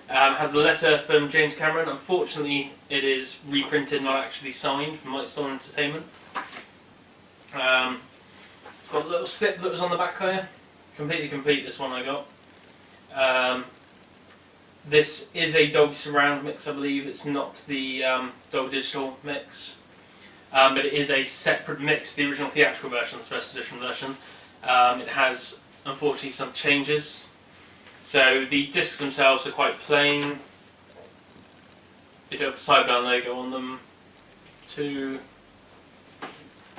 Has a letter from James Cameron. Unfortunately, it is reprinted, not actually signed, from Lightstorm Entertainment. Got a little slip that was on the back there. Completely complete, this one I got. This is a Dolby Surround mix, I believe. It's not the Dolby Digital mix. But it is a separate mix, the original theatrical version, the special edition version. It has, unfortunately, some changes. So the discs themselves are quite plain. They do have a Sideburn logo on them. 2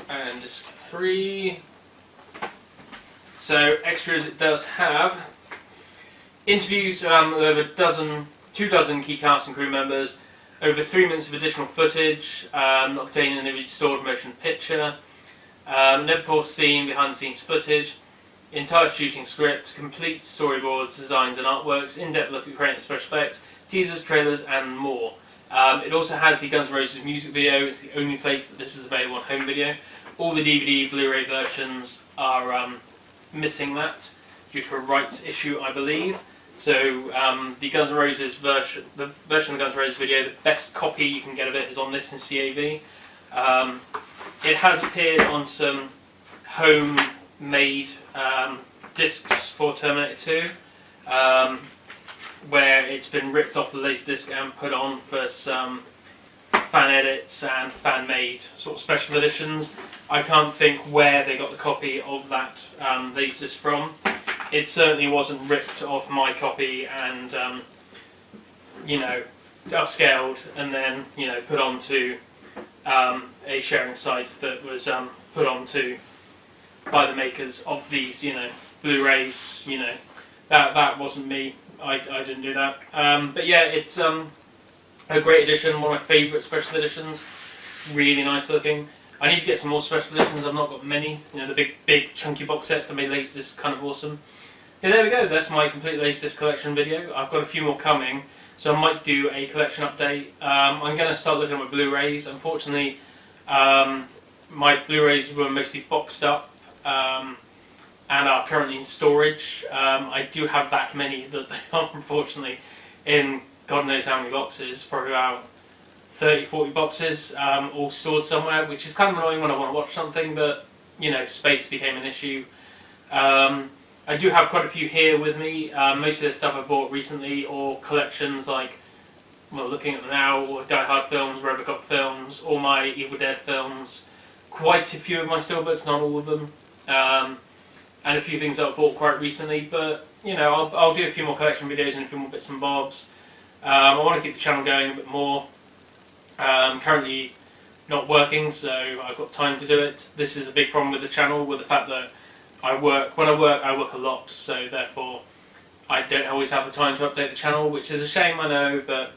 and disc 3. So extras, it does have interviews with over 2 dozen key cast and crew members, over 3 minutes of additional footage, not contained in the restored motion picture, never before seen behind the scenes footage, entire shooting script, complete storyboards, designs and artworks, in-depth look at creating special effects, teasers, trailers and more. It also has the Guns N' Roses music video. It's the only place that this is available on home video. All the DVD, Blu-ray versions are missing that due to a rights issue, I believe. So the Guns N' Roses version, the version of the Guns N' Roses video, the best copy you can get of it is on this in CAV. It has appeared on some homemade discs for Terminator 2. where it's been ripped off the LaserDisc and put on for some fan edits and fan-made sort of special editions. I can't think where they got the copy of that LaserDisc from. It certainly wasn't ripped off my copy and you know, upscaled and then, you know, put onto a sharing site that was put onto by the makers of these, you know, Blu-rays. You know, that wasn't me. I didn't do that. But yeah, it's a great edition. One of my favourite special editions. Really nice looking. I need to get some more special editions. I've not got many. You know, the big chunky box sets that made LaserDisc kind of awesome. Yeah, there we go. That's my complete LaserDisc collection video. I've got a few more coming, so I might do a collection update. I'm going to start looking at my Blu-rays. Unfortunately, my Blu-rays were mostly boxed up and are currently in storage. I do have that many that they are unfortunately in God knows how many boxes, probably about 30-40 boxes, all stored somewhere, which is kind of annoying when I want to watch something, but you know, space became an issue. I do have quite a few here with me. Most of the stuff I bought recently, or collections like, well, looking at them now, or Die Hard films, Robocop films, all my Evil Dead films, quite a few of my steelbooks, not all of them, and a few things that I bought quite recently. But you know, I'll do a few more collection videos and a few more bits and bobs. I want to keep the channel going a bit more. Currently not working, so I've got time to do it. This is a big problem with the channel, with the fact that I work a lot, so therefore I don't always have the time to update the channel, which is a shame, I know, but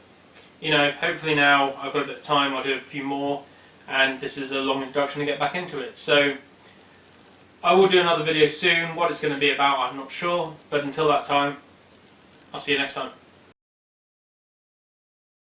you know, hopefully now I've got a bit of time, I'll do a few more, and this is a long introduction to get back into it. So I will do another video soon. What it's going to be about, I'm not sure, but until that time, I'll see you next time.